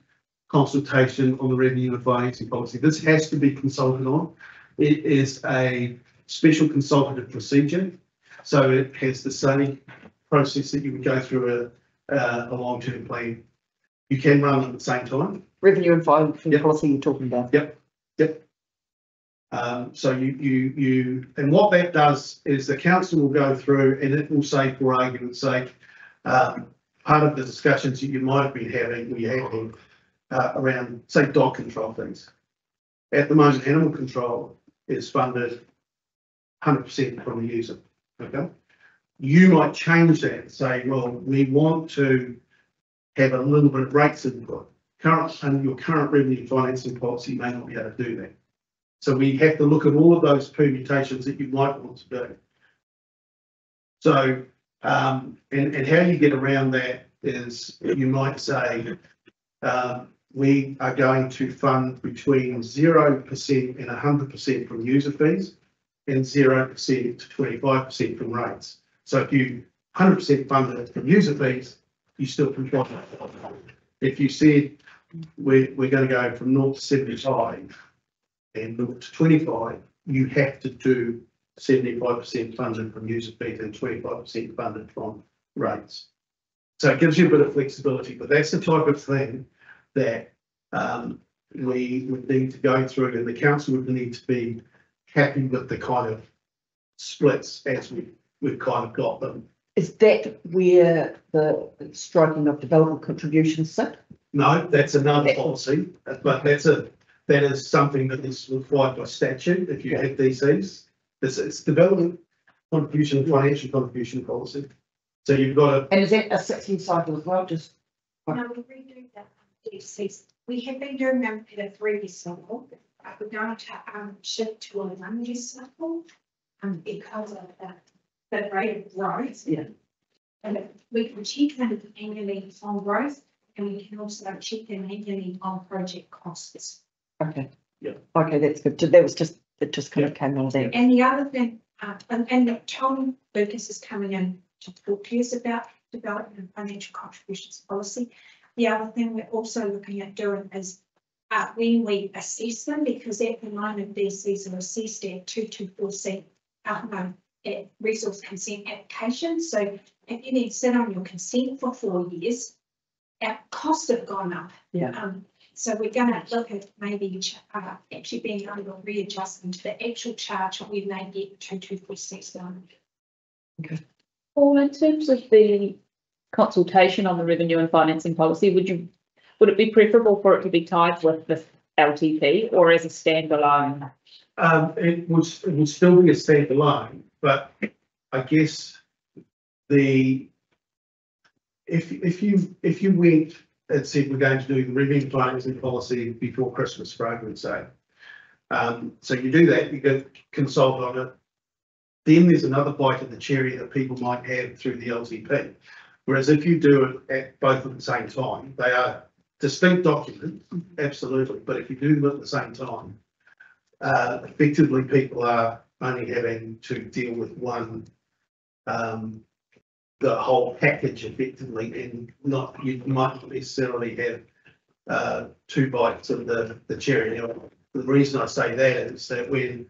consultation on the revenue and financing policy. This has to be consulted on. It is a special consultative procedure, so it has the same process that you would go through a long-term plan. You can run them at the same time. Revenue and financing Yep. policy you're talking about. Yep. So and what that does is the council will go through and it will say, for argument's sake, part of the discussions that you might have been having, around, say, dog control things. At the moment, animal control is funded 100% from the user, okay? You might change that and say, well, we want to have a little bit of rates input. Under your current revenue financing policy may not be able to do that. So we have to look at all of those permutations that you might want to do. So, and how you get around that is you might say, we are going to fund between 0% and 100% from user fees. and 0% to 25% from rates. So if you 100% fund it from user fees, you still comply. If you said we're going to go from 0 to 75 and 0 to 25, you have to do 75% funded from user fees and 25% funded from rates. So it gives you a bit of flexibility, but that's the type of thing that we would need to go through, and the council would need to be happy with the kind of splits as we've kind of got them. Is that where the striking of development contributions sit? No, that's another policy, but that is something that is required by statute if you have DCs. It's development contribution, financial contribution policy. So you've got to. And is that a 6-year cycle as well? Just No, we redo that. We have been doing them at a 3-year cycle. We're going to shift to a 1-year cycle because of the rate of growth. Yeah. And we can check in annually on growth, and we can also check in annually on project costs. okay. Yeah. Okay, that's good. So that was just it. Just kind of came out of that. And the other thing, and Tom Lucas is coming in to talk to us about development and financial contributions policy. The other thing we're also looking at doing is when we assess them, because at the moment DCs are assessed at 224C at resource consent applications. So if you need to sit on your consent for 4 years, our costs have gone up. Yeah. So we're going to look at maybe actually being able to readjust them to the actual charge when they get 224C done. Paul, in terms of the consultation on the revenue and financing policy, would it be preferable for it to be tied with the LTP or as a standalone? It would still be a standalone, but I guess if you went and said we're going to do the revenue financing policy before Christmas, for argument's sake, so you do that, you go consult on it. Then there's another bite of the cherry that people might have through the LTP. Whereas if you do it at both at the same time, they are distinct documents, absolutely. But if you do them at the same time, effectively people are only having to deal with one, the whole package effectively, and you might not necessarily have 2 bites of the cherry. Now, the reason I say that is that when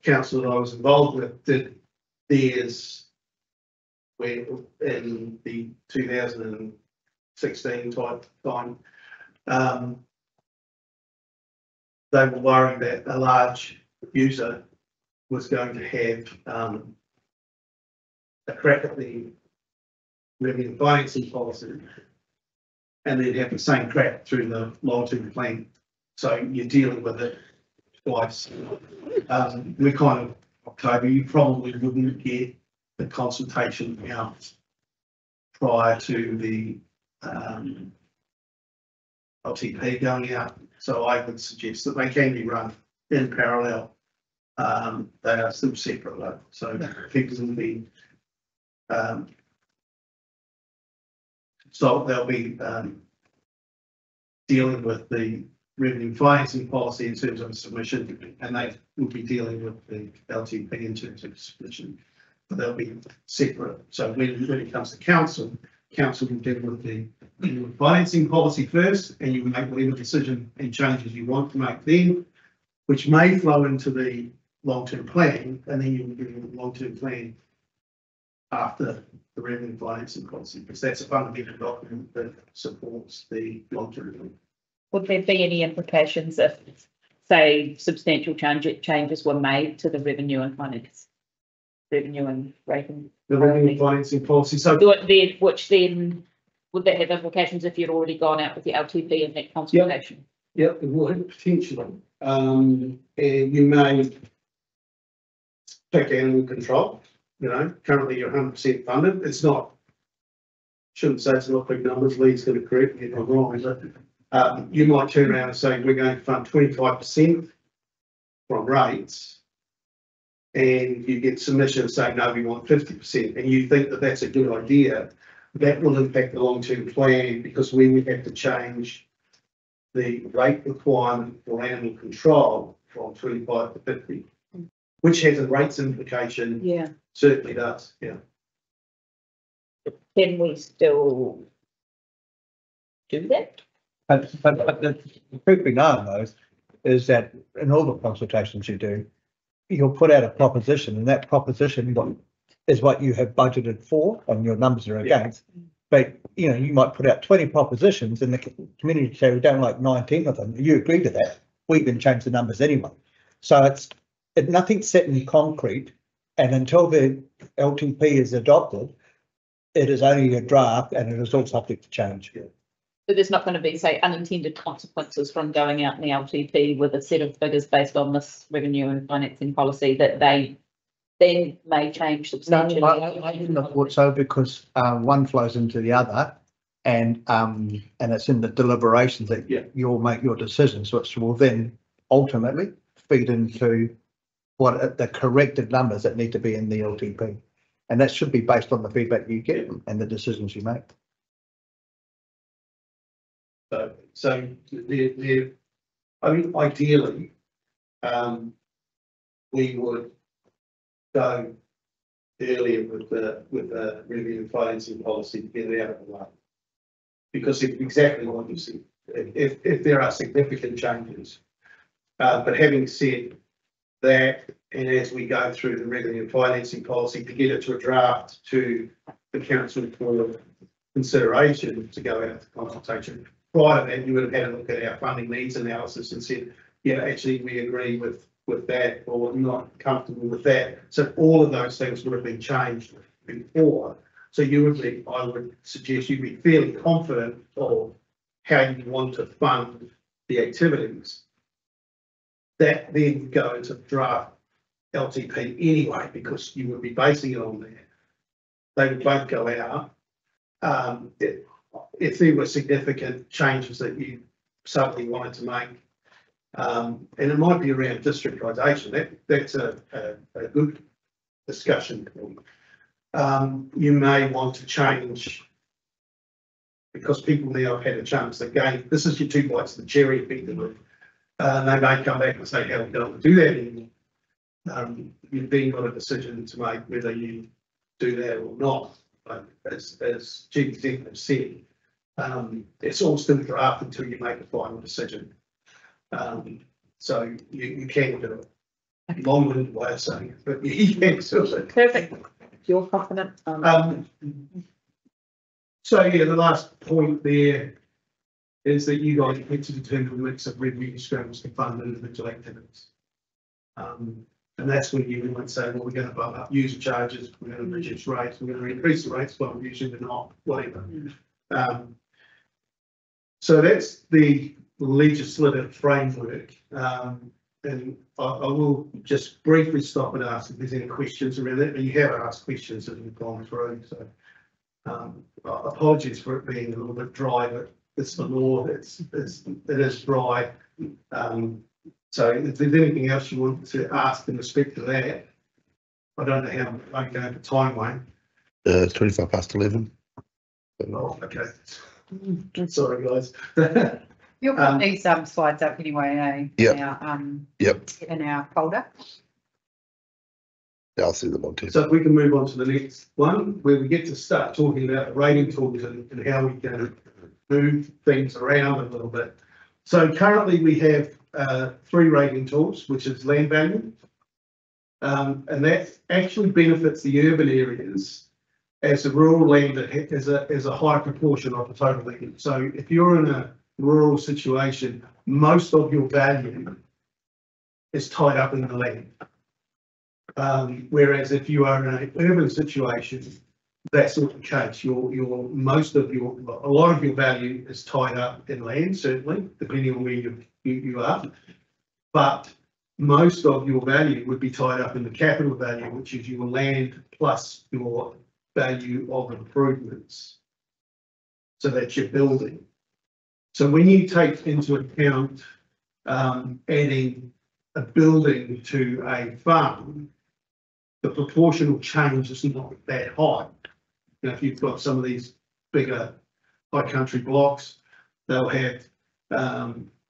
council that I was involved with did theirs when in the 2016 type time, they were worried that a large user was going to have a crack at the revenue financing policy, and they'd have the same crack through the long-term plan. So you're dealing with it twice. We're kind of October, you probably wouldn't get the consultation out prior to the LTP going out. So I would suggest that they can be run in parallel. They are still separate though. So people will be so they'll be dealing with the revenue financing policy in terms of submission, and they will be dealing with the LTP in terms of submission. But they'll be separate. So when it comes to council will deal with the financing policy first, and you will make whatever decision and changes you want to make then, which may flow into the long-term plan, and then you will do the long-term plan after the revenue financing policy, because that's a fundamental document that supports the long-term plan. Would there be any implications if, say, substantial changes were made to the revenue and rating? The revenue financing policy. So Which then would that have implications if you'd already gone out with the LTP in that consultation? Yep, it would potentially. And you may pick animal control. You know, currently you're 100% funded. It's not. Shouldn't say it's not big numbers. Lee's going to correct me if I'm wrong. But you might turn around and say we're going to fund 25% from rates, and you get submissions saying no, we want 50%, and you think that that's a good idea. That will impact the long-term plan, because when we have to change the rate requirement for animal control from 25 to 50, which has a rates implication, Yeah. certainly does, yeah. Can we still do that? But the truth be known though, is that in all the consultations you do, you'll put out a proposition and that proposition is what you have budgeted for and your numbers are against. But, you know, you might put out 20 propositions and the community say, we don't like 19 of them. You agree to that. We can change the numbers anyway. So nothing's set in concrete. And until the LTP is adopted, it is only a draft and it is all subject to change. So there's not going to be, say, unintended consequences from going out in the LTP with a set of figures based on this revenue and financing policy that they then may change No, substantially. I wouldn't have thought so because one flows into the other and it's in the deliberations that you'll make your decisions, which will then ultimately feed into what the corrected numbers that need to be in the LTP. And that should be based on the feedback you get and the decisions you make. So I mean, ideally, we would go earlier with the revenue and financing policy to get it out of the way. Because exactly what you said, if there are significant changes, but having said that, and as we go through the revenue and financing policy to get it to a draft to the council for consideration to go out to consultation. Prior to that, you would have had a look at our funding needs analysis and said, yeah, actually, we agree with that or not comfortable with that. So all of those things would have been changed before. So I would suggest you'd be fairly confident of how you want to fund the activities. That then would go into the draft LTP anyway, because you would be basing it on that. They would both go out. If there were significant changes that you suddenly wanted to make, and it might be around districtisation, that's a good discussion point. You may want to change, because people now have had a chance to gain, this is your 2 bites of the cherry effectively. They may come back and say, how we don't do that anymore. You've then got a decision to make whether you do that or not. But as Chief Executive said, it's all still draft until you make a final decision. So you can do it. Long-winded way of saying it, but you can do it. Perfect. You're confident. So yeah, the last point there is that you guys need to determine the mix of revenue streams to fund individual activities. And that's when you might say, well, we're going to bump up user charges, we're going to reduce rates, we're going to increase the rates, but usually we're not, whatever. So that's the legislative framework. And I will just briefly stop and ask if there's any questions around that. And you have asked questions as we've gone through. So apologies for it being a little bit dry, but it's the law. It is dry. So if there's anything else you want to ask in respect to that, I don't know how I'm going to time, Wayne. It's 25 past 11. Oh, okay. Sorry, guys. You'll put these slides up anyway, eh? Yep. In our folder. Yeah, I'll see them on too. So if we can move on to the next one, where we get to start talking about the rating tools and how we can move things around a little bit. So currently we have 3 rating tools, which is land value. And that actually benefits the urban areas as the rural land as a high proportion of the total land. So if you're in a rural situation, most of your value is tied up in the land. Whereas if you are in an urban situation, that's not the case. A lot of your value is tied up in land, certainly, depending on where you are. But most of your value would be tied up in the capital value, which is your land plus your value of improvements. So that's your building. So when you take into account adding a building to a farm, the proportional change is not that high. Now, if you've got some of these bigger high country blocks, they'll have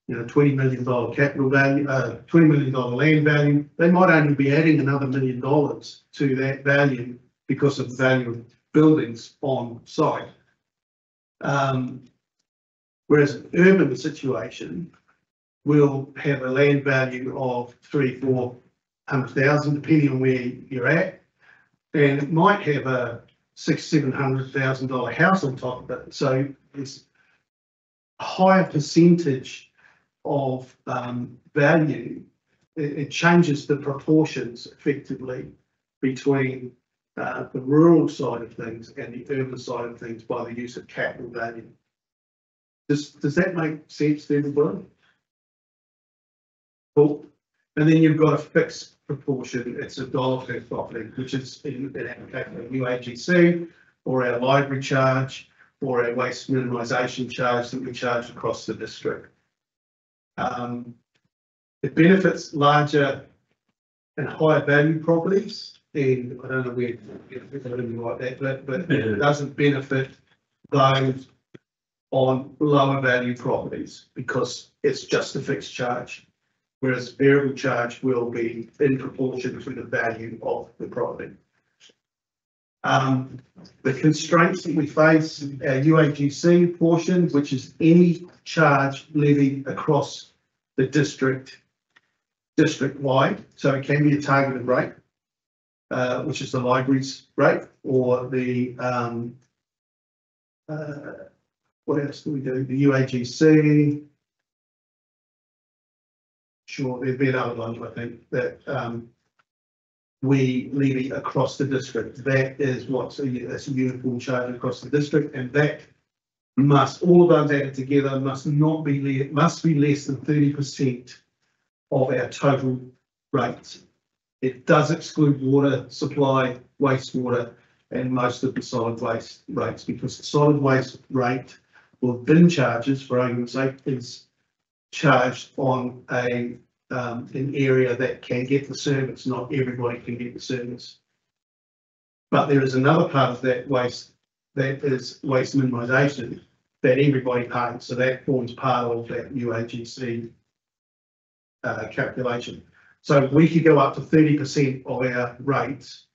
$20 million capital value, $20 million land value, they might only be adding another $1 million to that value because of the value of buildings on site. Whereas an urban situation will have a land value of 300,000-400,000, depending on where you're at, and it might have a $600,000-700,000 house on top of it. So it's a higher percentage of value. It changes the proportions effectively between the rural side of things and the urban side of things by the use of capital value. Does that make sense to everybody? Cool. And then you've got a fixed proportion. It's $1 per property, which is in application of UAGC or our library charge or our waste minimisation charge that we charge across the district. It benefits larger and higher value properties, and I don't know where it's like that, but it doesn't benefit those on lower value properties because it's just a fixed charge, whereas variable charge will be in proportion to the value of the property. The constraints that we face, our UAGC portion, which is any charge levied across the district-wide, so it can be a targeted rate, which is the library's rate, or the what else do we do? The UAGC. Sure, there've been other ones, I think, that we levy across the district. That is that's a uniform charge across the district, and that all of those added together must be less than 30% of our total rates. It does exclude water supply, wastewater, and most of the solid waste rates, because the solid waste rate or bin charges, for argument's sake, is charged on an area that can get the service. Not everybody can get the service. But there is another part of that waste that is waste minimisation that everybody pays. So that forms part of that UAGC calculation. So we could go up to 30% of our rates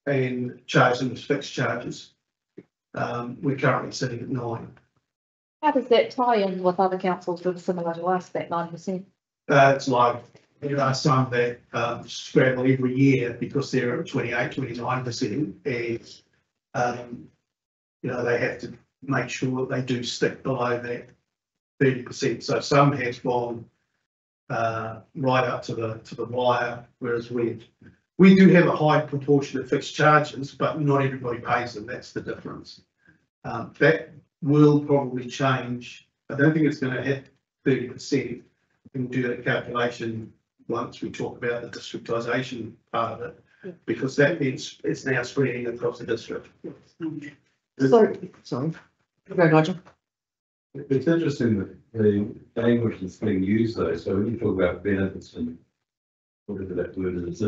and charge them as fixed charges. We're currently sitting at 9%. How does that tie in with other councils that are similar to us, that 9%? It's like there are some that scramble every year because they're at 28-29%, and they have to make sure that they do stick below that 30%. So some have gone right up to the wire, whereas we do have a high proportion of fixed charges, but not everybody pays them. That's the difference. That will probably change. I don't think it's going to hit 30%. We'll do that calculation once we talk about the districtisation part of it, because that means it's now spreading across the district. So, sorry, go Nigel. It's interesting that the language that's being used though, so when you talk about benefits and whatever that word is,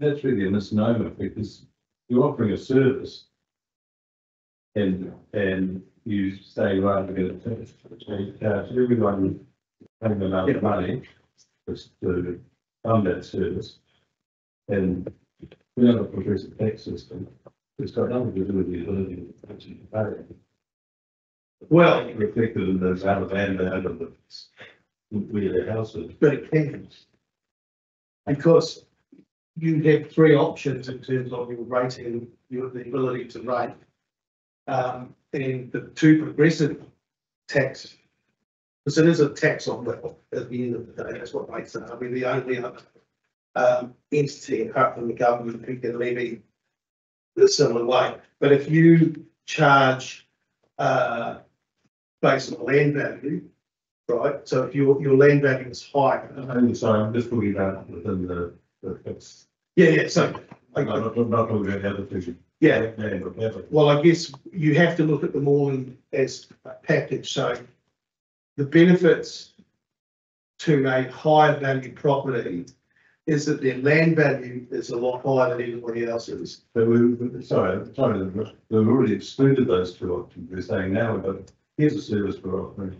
that's really a misnomer, because you're offering a service and you say, right, we're going to charge everyone paying amount of money to fund that service, and we have a progressive tax system. It's got nothing to do with the ability to actually pay it. Well, Reflected in those out of land out of the where the house is. but it can, because you have three options in terms of your rating, the ability to rate. And the two progressive tax, because it is a tax on level at the end of the day, that's what makes it. I mean, the only other entity apart from the government who can levy a similar way. But if you charge based on land value, right? So if your land value is high. Sorry, I'm just talking about within the fixed. Yeah. So I'm not talking about the other two. Yeah. Well, I guess you have to look at them all as a package. So the benefits to a higher value property is that their land value is a lot higher than anybody else's. But we've already excluded those two options. We're saying now we've got Here's a service we're offering.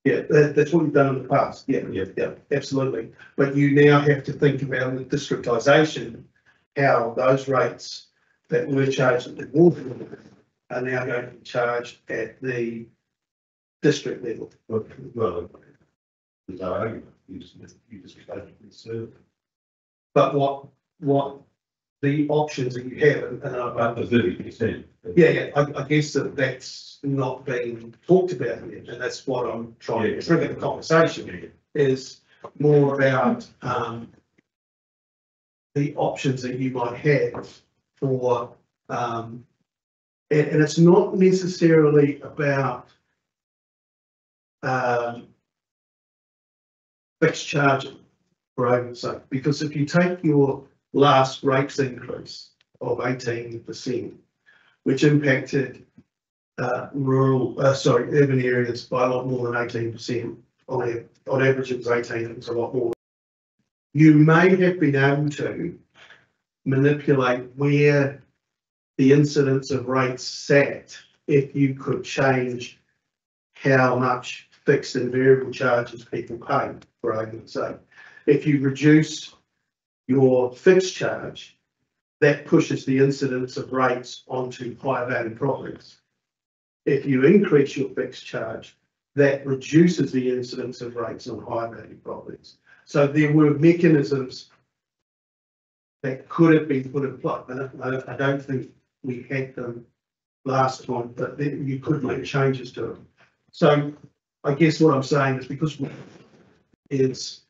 Yeah, that's what you've done in the past. Yeah, absolutely. But you now have to think about with districtisation, how those rates that were charged at the water level are now going to be charged at the district level. Well, there's no argument. You just basically serve. But what the options that you have, and Up to 30%. I guess that's not being talked about yet, and that's what I'm trying to trigger the conversation, is more about the options that you might have for, and it's not necessarily about fixed charging, for argument's sake, because if you take your last rates increase of 18%, which impacted urban areas by a lot more than 18%. On average, it was 18, it was a lot more. You may have been able to manipulate where the incidence of rates sat if you could change how much fixed and variable charges people pay, for argument's sake. If you reduce your fixed charge, that pushes the incidence of rates onto higher value properties. If you increase your fixed charge, that reduces the incidence of rates on higher value properties. So there were mechanisms that could have been put in place. I don't think we had them last time, but you could make changes to them. So I guess what I'm saying is, because it's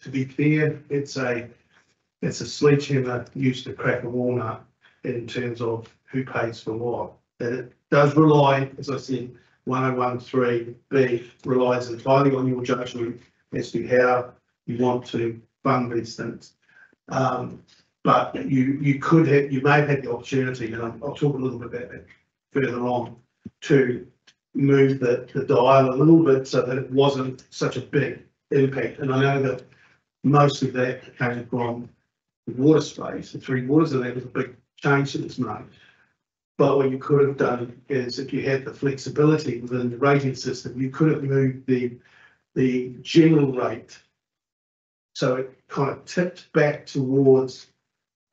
to be fair, it's a sledgehammer used to crack a walnut in terms of who pays for what. And it does rely, as I said, 1013B relies entirely on your judgment as to how you want to fund these things. But you may have had the opportunity, and I'll talk a little bit about that further on, to move the dial a little bit so that it wasn't such a big impact. And I know that most of that came from the water space, the three waters, and that was a big change that was made. But what you could have done is, if you had the flexibility within the rating system, you could have moved the general rate so it kind of tipped back towards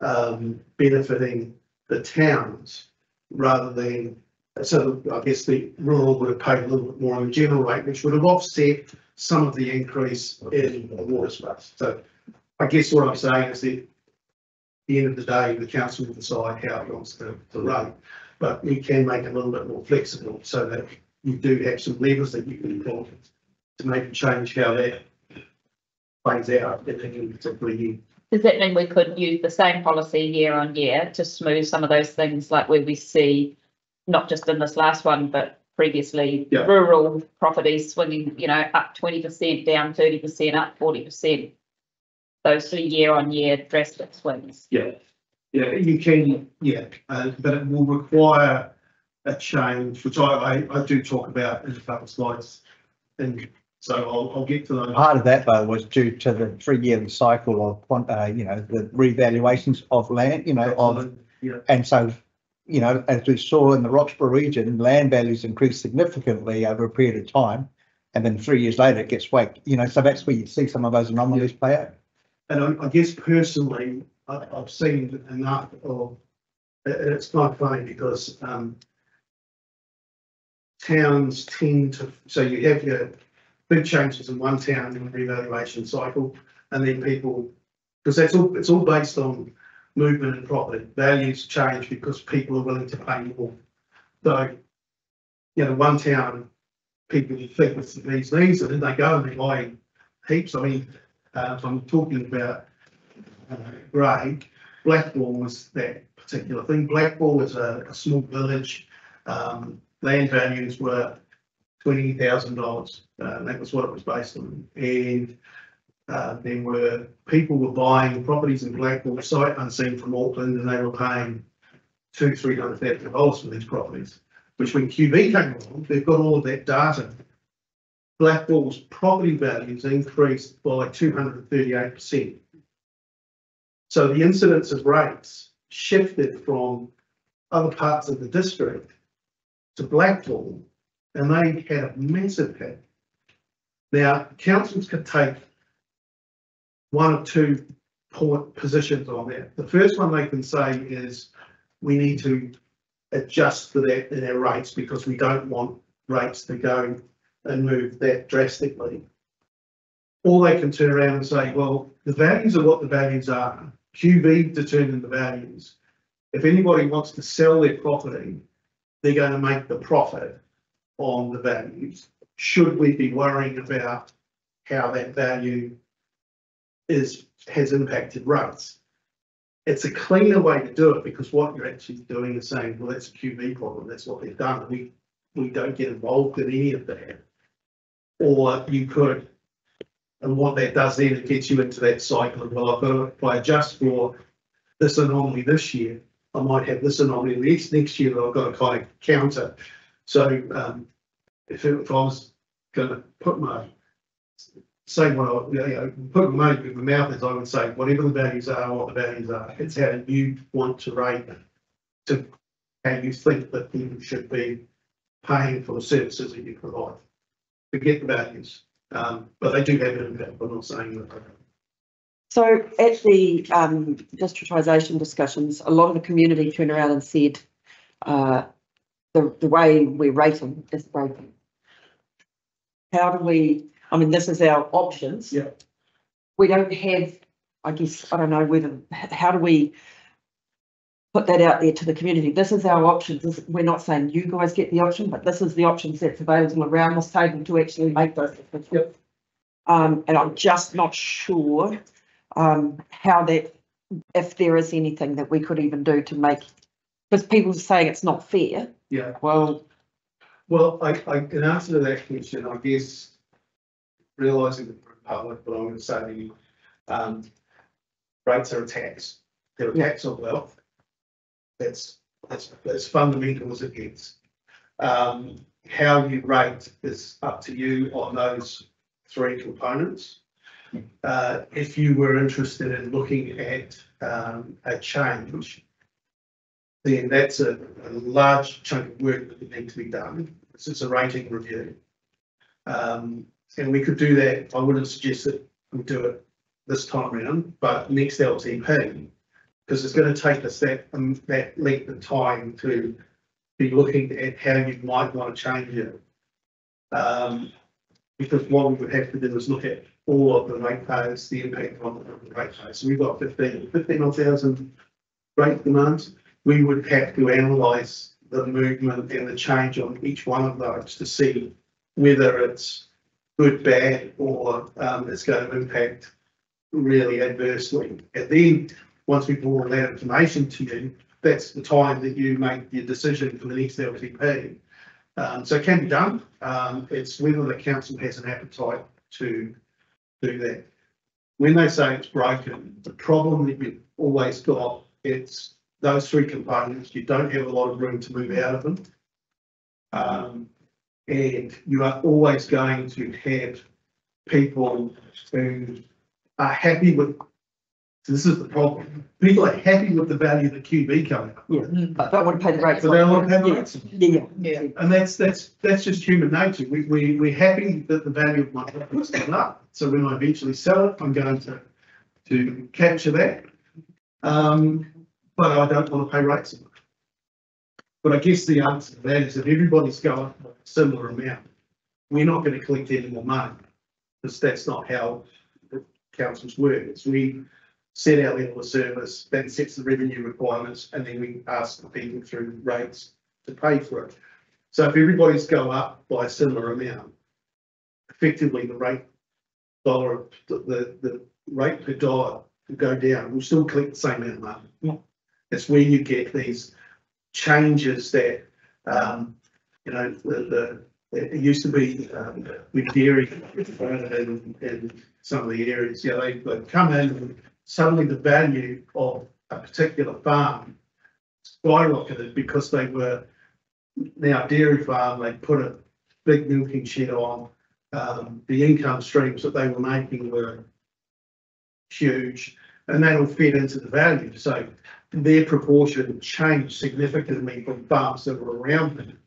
benefiting the towns rather than, so I guess the rural would have paid a little bit more on the general rate, which would have offset some of the increase in the water space. So I guess what I'm saying is that at the end of the day, the council will decide how it wants to rate, but we can make it a little bit more flexible so that you do have some levers that you can pull to maybe change how that plays out in any particular year. Does that mean we could use the same policy year on year to smooth some of those things, like where we see, not just in this last one, but previously, rural properties swinging, up 20%, down 30%, up 40%. Those sort of year on year drastic swings. Yeah, you can, but it will require a change, which I do talk about in a couple of slides. And so I'll get to those. Part of that, though, was due to the 3-year cycle of, the revaluations of land, and so, as we saw in the Roxburgh region, land values increased significantly over a period of time, and then 3 years later it gets whacked, so that's where you see some of those anomalies play out. And I guess personally, I've seen enough of, and it's quite funny because towns tend to, so you have your big changes in one town in the revaluation cycle, and then people, because it's all based on movement in property. Values change because people are willing to pay more. So, one town, people think it's these, and then they go and they buy heaps. I mean, if I'm talking about Grey, Blackball was that particular thing. Blackball was a small village. Land values were $20,000. That was what it was based on. And people were buying properties in Blackball, sight unseen from Auckland, and they were paying $200,000-300,000 for these properties. Which, when QV came along, they've got all of that data. Blackball's property values increased by 238%. So the incidence of rates shifted from other parts of the district to Blackball, and they had a massive hit. Now, councils could take one or two positions on that. The first one they can say is, we need to adjust for that in our rates because we don't want rates to go and move that drastically. Or they can turn around and say, well, the values are what the values are. QV determine the values. If anybody wants to sell their property, they're going to make the profit on the values. Should we be worrying about how that value has impacted rates? It's a cleaner way to do it because what you're actually doing is saying, well, that's a QV problem. That's what they've done. We don't get involved in any of that. Or you could, and what that does then, it gets you into that cycle of, well, if I adjust for this anomaly this year, I might have this anomaly next year that I've got to kind of counter. So if I was going to put my, say what I, put my money in my mouth, as I would say, whatever the values are, what the values are, it's how you want to rate them, to how you think that people should be paying for the services that you provide. Forget the values, but they do have an impact. I'm not saying that. So at the distributisation discussions, a lot of the community turned around and said the way we're rating is broken. How do we, I mean, this is our options. Yeah. We don't have, I guess, I don't know whether, how do we put that out there to the community? This is our options. We're not saying you guys get the option, but this is the options that's available around this table to actually make those decisions. Yep. And I'm just not sure how that, if there is anything that we could even do to make, because people are saying it's not fair. Yeah. Well, I can answer to that question, I guess, realising the public, but I'm going to say rates are a tax. They're a tax on wealth. That's fundamental as it gets. How you rate is up to you on those three components. If you were interested in looking at a change, then that's a large chunk of work that would need to be done. It's a rating review. And we could do that. I wouldn't suggest that we do it this time around, but next LTP, because it's going to take us that length of time to be looking at how you might want to change it. Because what we would have to do is look at all of the ratepayers, the impact on the ratepayers. So we've got 15,000 rate demands. We would have to analyse the movement and the change on each one of those to see whether it's good, bad, or it's going to impact really adversely. And then once we brought all that information to you, that's the time that you make your decision for the next LTP. So it can be done. It's whether the council has an appetite to do that. When they say it's broken, the problem that you've always got, it's those three components. You don't have a lot of room to move out of them. And you are always going to have people who are happy with, so this is the problem, people are happy with the value that QB coming up. yeah, but don't want to pay the rates. But they don't want to pay the rates. Yeah. And that's just human nature. We're happy that the value of my property has gone up. So when I eventually sell it, I'm going to capture that. But I don't want to pay rates. But I guess the answer to that is if everybody's going a similar amount, we're not going to collect any more money because that's not how the councils work. It's we set our level of service, that sets the revenue requirements, and then we ask the people through rates to pay for it. So if everybody's go up by a similar amount, effectively the rate dollar, the rate per dollar will go down. We'll still collect the same amount of money. Yeah. It's when you get these changes that, you know, it used to be with dairy in some of the areas. Yeah, they come in and suddenly the value of a particular farm skyrocketed because they were now a dairy farm. They put a big milking shed on. The income streams that they were making were huge, and that all fed into the value. So their proportion changed significantly from farms that were around them.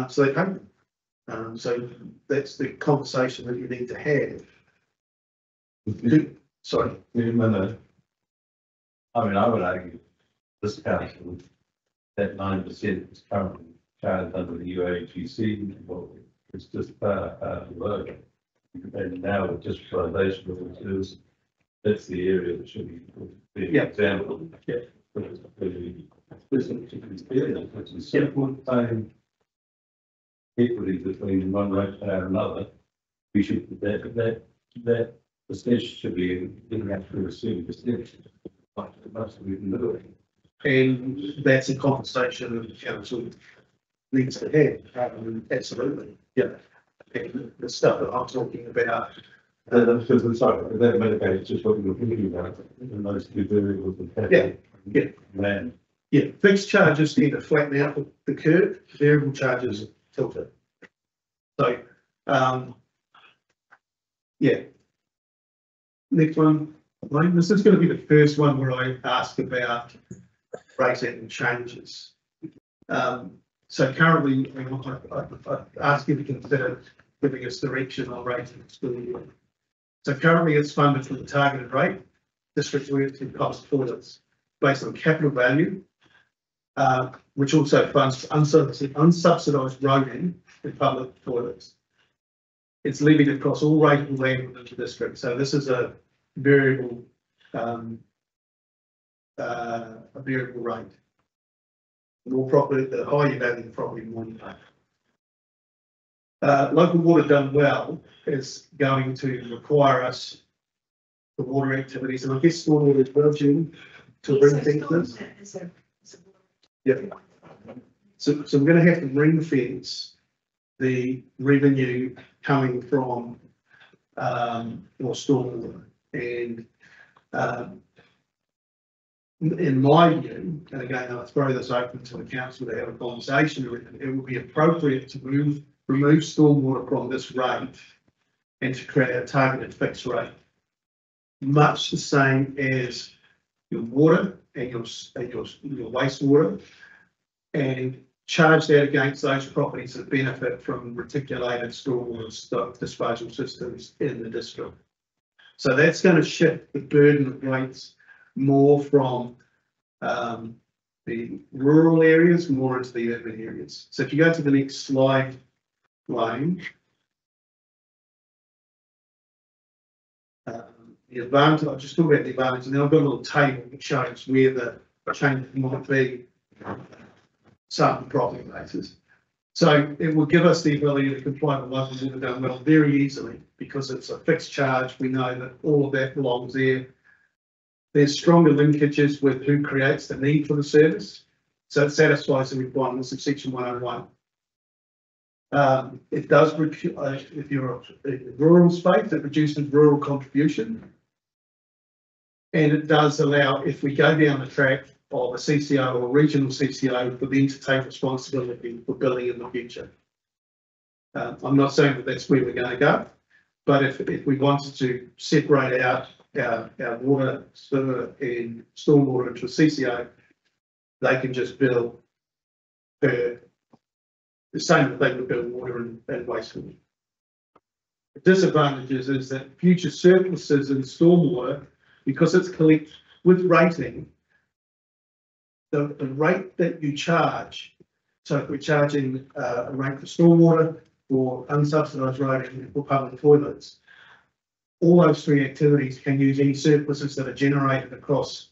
So they paid. So that's the conversation that you need to have. Sorry. No. I mean, I would argue this council, that 9% is currently charged under the UAGC, well, it's just low. And now with digitalisation of the service, that's the area that should be an example. Yeah. Which is simple time equity between one ratepayer and another. We should, that percentage should be in that for a certain percentage. Like the most we can do it. And that's a conversation that the council needs to have. Absolutely. Yeah. And the stuff that I'm talking about. Sorry, that mitigates just what you were thinking about, and those two variables. Yeah. Man. Yeah, fixed charges tend to flatten out the curve, variable charges tilt it. So, yeah. Next one, Wayne, this is going to be the first one where I ask about rating changes. So currently, I ask you to consider giving us direction on rating. So currently it's funded for the targeted rate, district works and cost toilets based on capital value, which also funds unsubsidised roading and public toilets. It's levied across all rateable land within the district. So this is a variable rate. The more property, the higher you value the property, the more you pay. Local water done well is going to require us the water activities, and I guess stormwater as well, June, to bring things this. Yeah. So we're going to have to ring fence the revenue coming from or stormwater, and in my view, and again, I'll throw this open to the council to have a conversation, it would be appropriate to remove stormwater from this rate and to create a targeted fixed rate, much the same as your water and your wastewater, and charge that against those properties that benefit from reticulated stormwater disposal systems in the district. So that's going to shift the burden of rates more from the rural areas more into the urban areas. So if you go to the next slide, Wayne, the advantage, I'll just talk about the advantage, and then I've got a little table that shows where the change might be some property bases. So it will give us the ability to comply with local water done well very easily because it's a fixed charge. We know that all of that belongs there. There's stronger linkages with who creates the need for the service. So it satisfies the requirements of section 101. It does, if you're in rural space, it reduces rural contribution. And it does allow, if we go down the track of a CCO or a regional CCO, for them to take responsibility for building in the future. I'm not saying that that's where we're going to go, but if we wanted to separate out our water, sewer and stormwater into a CCO, they can just bill per the same that they would bill water and wastewater. The disadvantages is that future surpluses in stormwater, because it's collected with rating, the rate that you charge, so if we're charging a rate for stormwater or unsubsidised rating for public toilets, all those three activities can use any surpluses that are generated across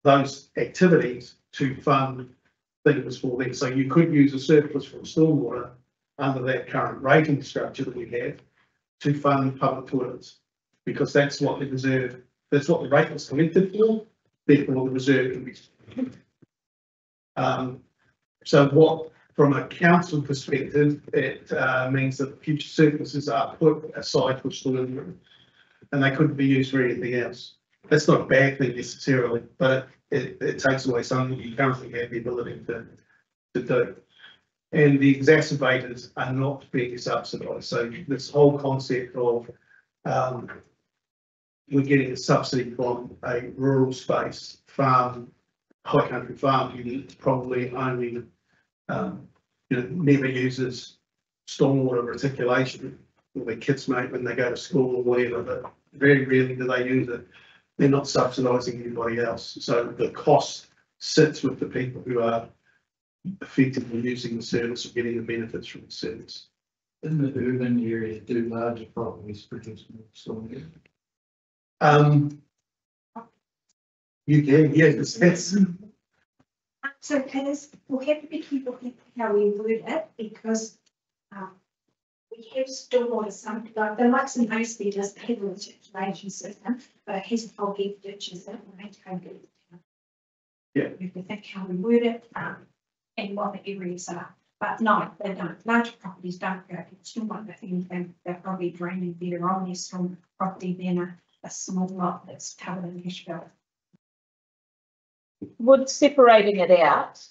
those activities to fund things for them. So you could use a surplus from stormwater under that current rating structure that we have to fund public toilets, because that's what the reserve, that's what the rate was collected for, therefore the reserve can be. So what, from a council perspective, it means that future surpluses are put aside for stormwater and they couldn't be used for anything else. That's not a bad thing necessarily, but it takes away something you currently have the ability to do. And the exacerbators are not being subsidised. So this whole concept of we're getting a subsidy from a rural space farm, high country farm unit, probably only never uses stormwater reticulation, with their kids mate when they go to school or whatever, but very rarely do they use it. They're not subsidising anybody else, so the cost sits with the people who are effectively using the service or getting the benefits from the service. In the urban area, do larger properties produce more stormwater? You can, yes, that's, So as, we'll have to be careful how we word it, because, we have stormwater, some, like, the likes of mostly does have a reticulation system, but it has whole heap ditches that will maintain it. Yeah. We have to think how we word it, and what the areas are, but no, they don't, larger properties don't go to stormwater, and they're probably draining better on their storm property than a small lot that's covered in asphalt. Would separating it out,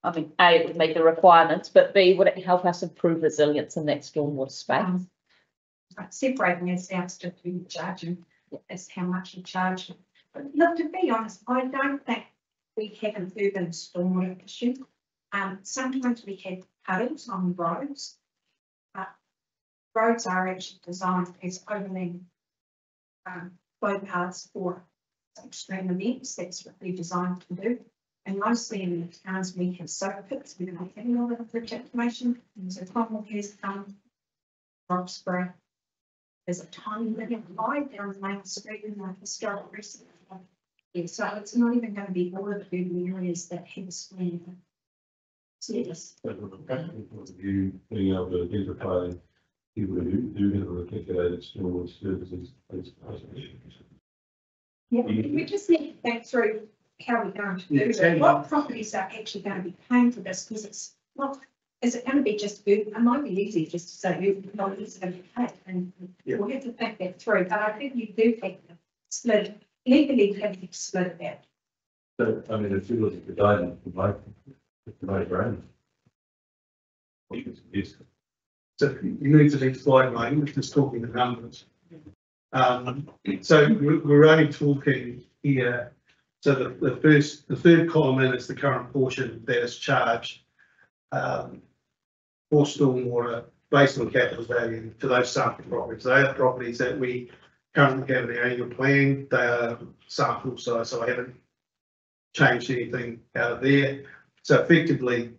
I mean, A, it would meet the requirements, but B, would it help us improve resilience in that stormwater space? But separating it out to who you're charging, is how much you charge. But look, to be honest, I don't think we have an urban stormwater issue. Sometimes we have puddles on roads, but roads are actually designed as overland flow paths for extreme events. That's what they're designed to do. And mostly in the towns we have soak pits, we don't have a lot of reticulation. So Cromwell has Roxburgh. There's a tiny little line down Main Street in the historic precinct. Yeah, so it's not even going to be all of the urban areas that have a storm. So yes. But from a practical point of view, being able to identify people who do have articulated stormwater services. Yeah, we just need to think through how we're going to do Yeah, it. exactly. What properties are actually going to be paying for this? Because it's not, is it going to be just urban? It might be easy just to say urban properties are going to be paid, and Yeah. we'll have to think that through. But I think you do have to split it, legally have to split it out. So, I mean, if you look at the guidance, it's no brainer. Yes. so you need to explain, mate, we're just talking the numbers. So we're only talking here, so the third column in is the current portion that is charged for stormwater based on capital value to those sample properties. They are properties that we currently have in our annual plan. They are sample size, so I haven't changed anything out of there. So effectively,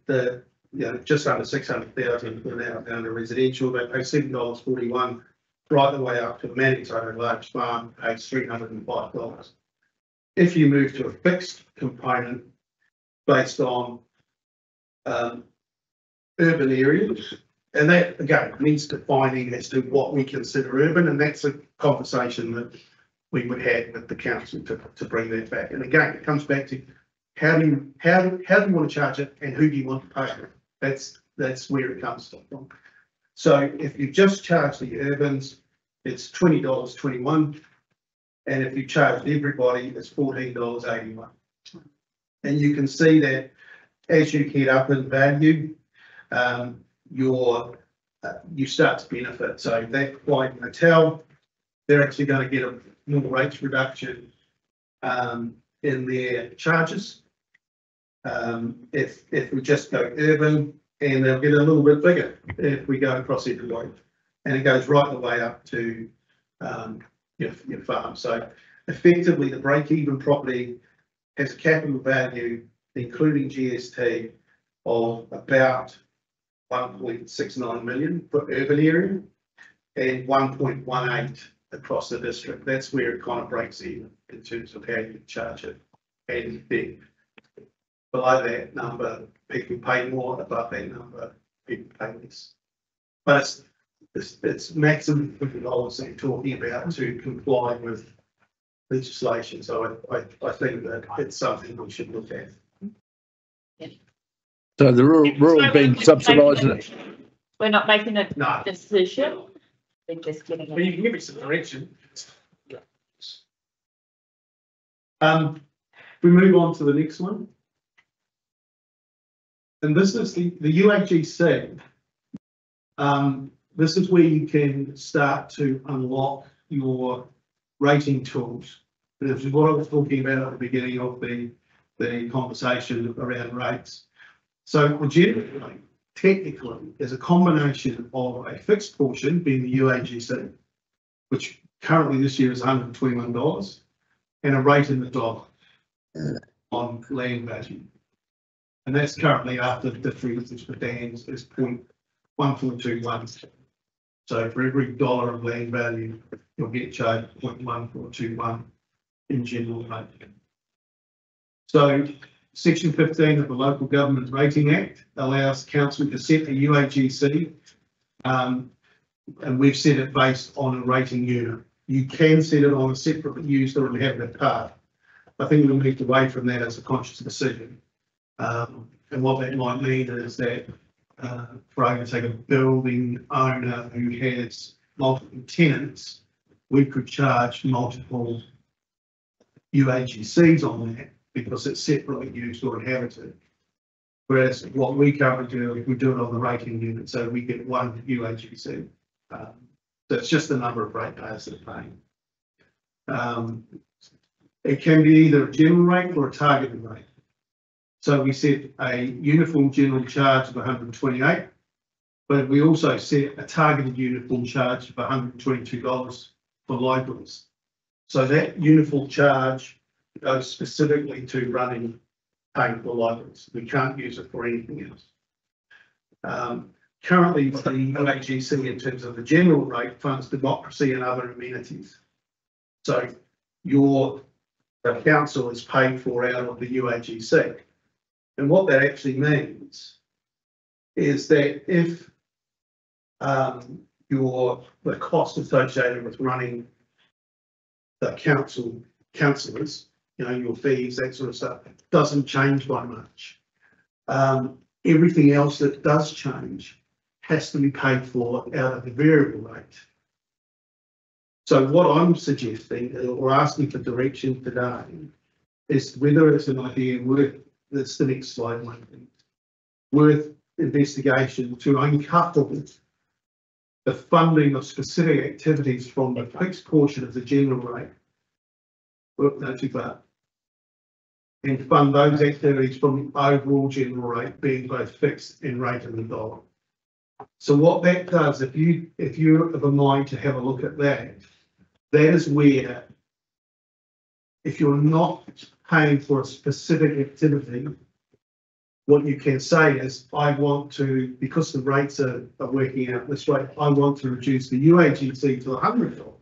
just under 600,000 are now down to residential. They pay $7.41 right the way up to a mandatory large farm, pays $305. If you move to a fixed component based on urban areas, and that again needs defining as to what we consider urban, and that's a conversation that we would have with the council to bring that back. And again, it comes back to how do you want to charge it, and who do you want to pay it? That's where it comes from. So if you just charge the urbans, it's $20.21, and if you charge everybody, it's $14.81. And you can see that as you get up in value, you start to benefit. So that like Mattel, they're actually going to get a more rates reduction in their charges. If we just go urban, and they'll get a little bit bigger if we go across everybody, and it goes right the way up to your farm. So effectively, the break-even property has a capital value, including GST, of about 1.69 million for urban area and 1.18 across the district. That's where it kind of breaks even in terms of how you charge it. And then below that number, people pay more. Above that number, people pay less. But it's maximum $50 that you're talking about to comply with legislation. So I think that it's something we should look at. So the rural being subsidised. We're not making a No. decision. We're just getting. But you can give me some direction. We move on to the next one. And this is the UAGC. This is where you can start to unlock your rating tools. This is what I was talking about at the beginning of the conversation around rates. So legitimately, technically is a combination of a fixed portion being the UAGC, which currently this year is $121, and a rate in the dollar on land value. And that's currently after the difference for dams is 0.1421. So for every dollar of land value, you'll get charged 0.1421 in general rate. So Section 15 of the Local Government Rating Act allows council to set a UAGC, and we've set it based on a rating unit. You can set it on a separately used or inhabited part. I think we'll move away from that as a conscious decision. And what that might mean is that, for argument's sake, a building owner who has multiple tenants, we could charge multiple UAGCs on that because it's separately used or inhabited. Whereas what we currently do, we do it on the rating unit, so we get one UAGC. So it's just the number of ratepayers that are paying. It can be either a general rate or a targeted rate. So we set a uniform general charge of 128, but we also set a targeted uniform charge of $122 for libraries. So that uniform charge goes specifically to running, paying for libraries. We can't use it for anything else. Currently, the UAGC in terms of the general rate funds democracy and other amenities. So the council is paid for out of the UAGC. And what that actually means is that if the cost associated with running the councillors, your fees, that sort of stuff, doesn't change by much. Everything else that does change has to be paid for out of the variable rate. So what I'm suggesting or asking for direction today is whether it's an idea worth, that's the next slide, worth investigation to uncouple the funding of specific activities from the fixed portion of the general rate. No, too far. And fund those activities from the overall general rate being both fixed and rate in the dollar. So what that does, if you're of a mind to have a look at that, that is where, if you're not paying for a specific activity, what you can say is, I want to, because the rates are working out this way, I want to reduce the UAGC to $100.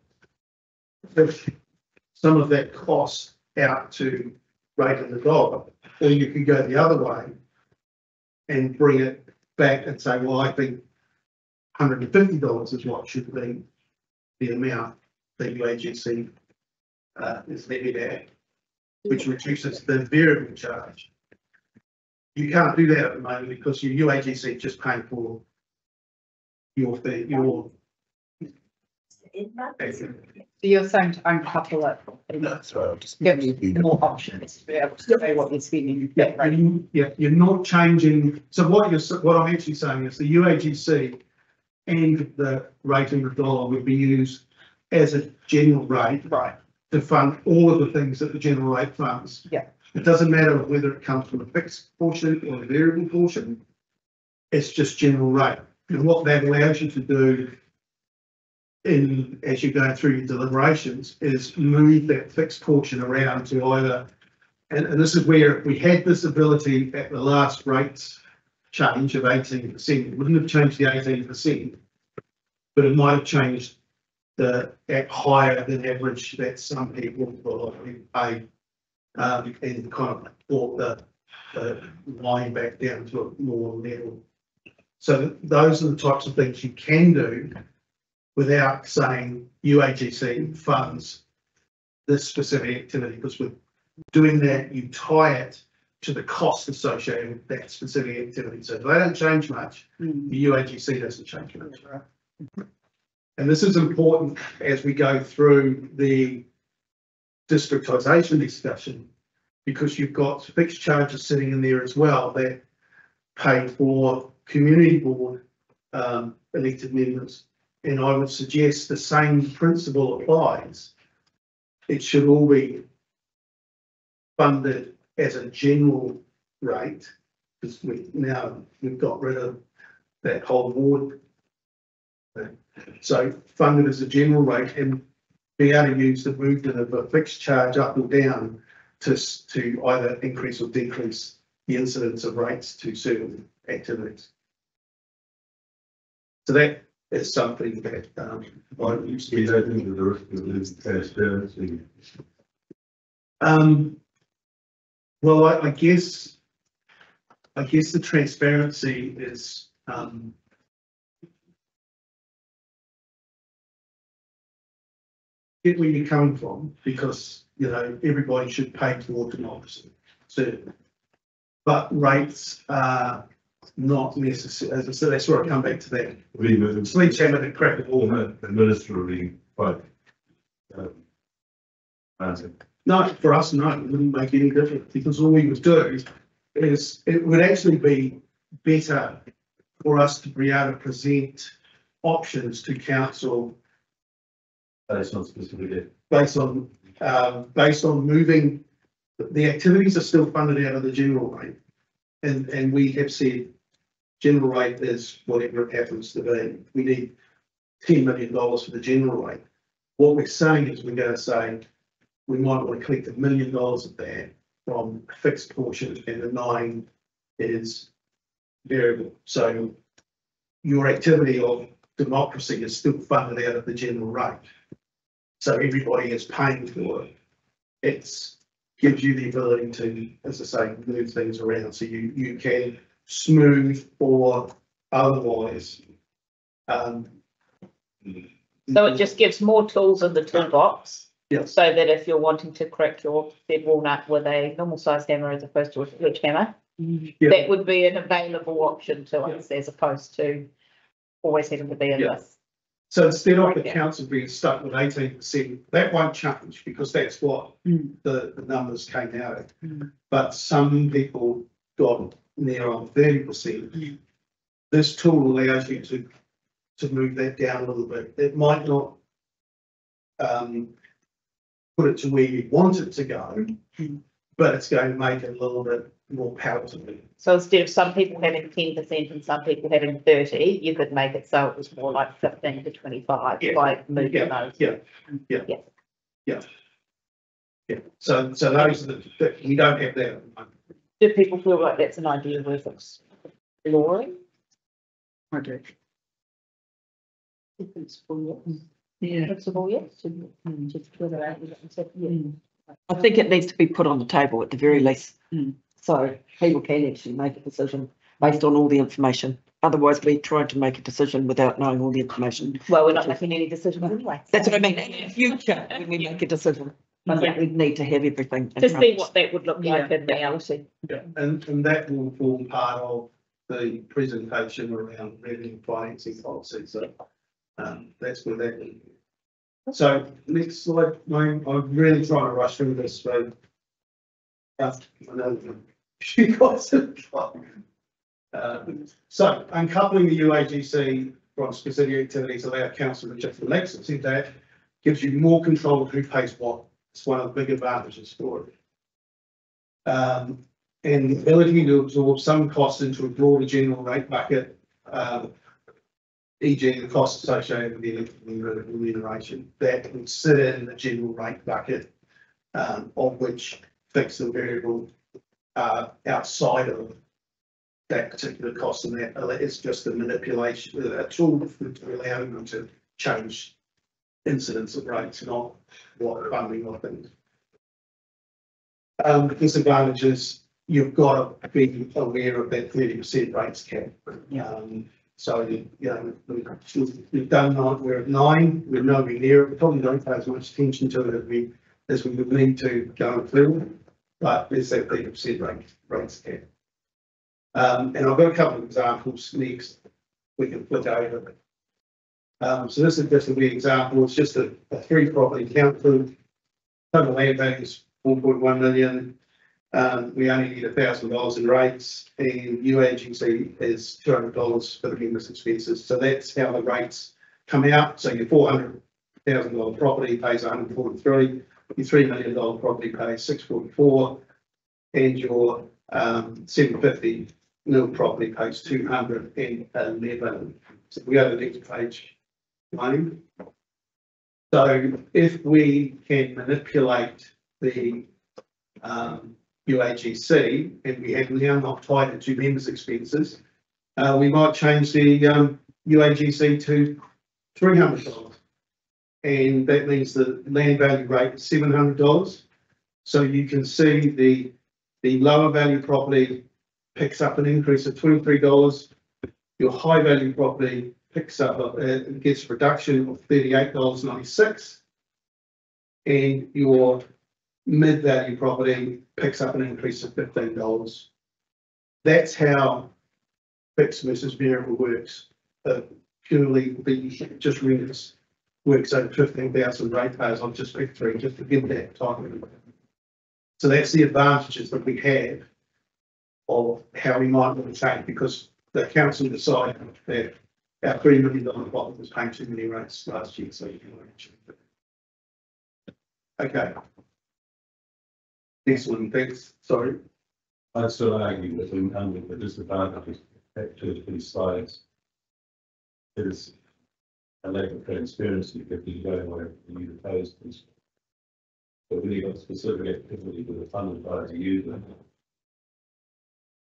Push some of that cost out to rate in the dollar, or you could go the other way and bring it back and say, well, I think $150 is what should be the amount that UAGC is levied at, which reduces the variable charge. You can't do that at the moment because your UAGC is just paying for your fee, So you're saying to uncouple it and That's right. I'll just. give you more options to be able to say what you're spending. you're not changing. So what I'm actually saying is the UAGC and the rate in the dollar would be used as a general rate, Right. to fund all of the things that the general rate funds. Yeah. It doesn't matter whether it comes from a fixed portion or a variable portion. It's just general rate. And what that allows you to do as you go through your deliberations is move that fixed portion around to either, and this is where if we had this ability at the last rates change of 18%, it wouldn't have changed the 18%, but it might have changed the higher than average that some people will pay, and kind of brought the line back down to a more level. So those are the types of things you can do without saying UAGC funds this specific activity, because with doing that, you tie it to the cost associated with that specific activity. So if they don't change much, the UAGC doesn't change much. And this is important as we go through the districtisation discussion, because you've got fixed charges sitting in there as well that pay for community board elected members. And I would suggest the same principle applies. It should all be funded as a general rate, because we've got rid of that whole ward. So funded as a general rate and be able to use the movement of a fixed charge up or down to either increase or decrease the incidence of rates to certain activities. So that is something that I used to We be. don't think that the risk of losing transparency. Well, I guess the transparency is, get where you're coming from, because, you know, everybody should pay toward democracy, certainly. But rates are not necessary, as I said, that's where I come back to that. Sledgehammer to crack the wall. Administratively, but. Answer. No, for us, no, it wouldn't make any difference, because all we would do is, it would actually be better for us to be able to present options to council Based on specific. based on moving, the activities are still funded out of the general rate. And we have said general rate is whatever it happens to be. We need $10 million for the general rate. What we're saying is we're going to say we might want to collect $1 million of that from a fixed portion, and the 9 is variable. So your activity of democracy is still funded out of the general rate. So everybody is paying for it. It's gives you the ability to, as I say, move things around, so you can smooth or otherwise. So it just gives more tools in the toolbox. Yeah. So that if you're wanting to crack your dead walnut with a normal sized hammer as opposed to a sledgehammer, that would be an available option to us, as opposed to always having to be in this. So instead of the council being stuck with 18%, that won't change, because that's what the numbers came out at. But some people got near on 30%. This tool allows you to move that down a little bit. It might not put it to where you want it to go, but it's going to make it a little bit more palatable. So instead of some people having 10% and some people having 30, you could make it so it was more like 15 to 25 by moving those. Yeah. So those are the, we don't have that at the moment. Do people feel like that's an idea worth exploring? I do. Yeah. Principle, yes. Just put it out and say, I think it needs to be put on the table at the very least. So people can actually make a decision based on all the information. Otherwise, we're trying to make a decision without knowing all the information. Well, we're not making any decisions anyway. That's what I mean. In the future, when we make a decision, I think we need to have everything. in To front see of us. what that would look like in reality. Yeah, and that will form part of the presentation around revenue financing policy, so that's where that will be. So next slide, I'm really trying to rush through this, so I know you guys have got. So uncoupling the UAGC from specific activities allow council to just relax and see that gives you more control of who pays what. It's one of the big advantages for it. And the ability to absorb some costs into a broader general rate bucket, e.g. the costs associated with the remuneration, that would sit in the general rate bucket, of which fixed and variable are outside of that particular cost, and that it's just a manipulation, a tool to allow them to change incidence of rates, not what funding of things. The disadvantages, you've got to be aware of that 30% rates cap. So, you know, we've done 9, we're at 9, we're nowhere near it. We probably don't pay as much attention to it as we would need to going forward, but there's that 30% rates cap. And I've got a couple of examples next we can flick over. So this is just a wee example. It's just a 3-property count through. Total land value is 4.1 million. We only need $1,000 in rates, and UAGC is $200 for the members' expenses. So that's how the rates come out. So your $400,000 property pays 143, your $3 million property pays 644, and your 750 nil property pays 211. So we go to the next page, Wayne. So if we can manipulate the UAGC, and we have now not tied it to members' expenses, we might change the UAGC to $300. And that means the land value rate is $700. So you can see the lower value property picks up an increase of $23. Your high value property picks up, gets a reduction of $38.96. And your mid value property picks up an increase of $15. That's how fixed versus variable works. Purely the just rents works over 15,000 ratepayers. I'll just pick three just to give that time. So that's the advantages that we have of how we might want to change, because the council decided that our $3 million plot was paying too many rates last year. So you can actually. Okay. Next one, thanks. Sorry. I'd still argue that under the disadvantages to these slides is a lack of transparency if you go away from you opposed this. But when you've got specific activity that are funded by the user,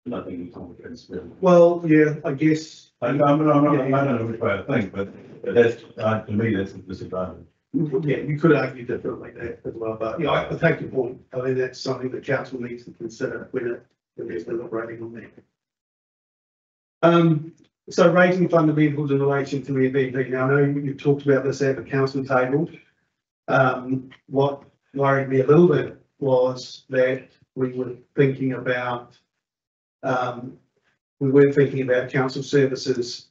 nothing is more transparent. Well, yeah, I guess. I don't know which way I think, but that's, to me, that's a disadvantage. Yeah, you could argue differently there as well, but yeah, I take your point. I mean, that's something the council needs to consider when it's deliberating on that. So raising fundamentals in relation to Airbnb. Now, I know you've talked about this at the council table. What worried me a little bit was that we were thinking about council services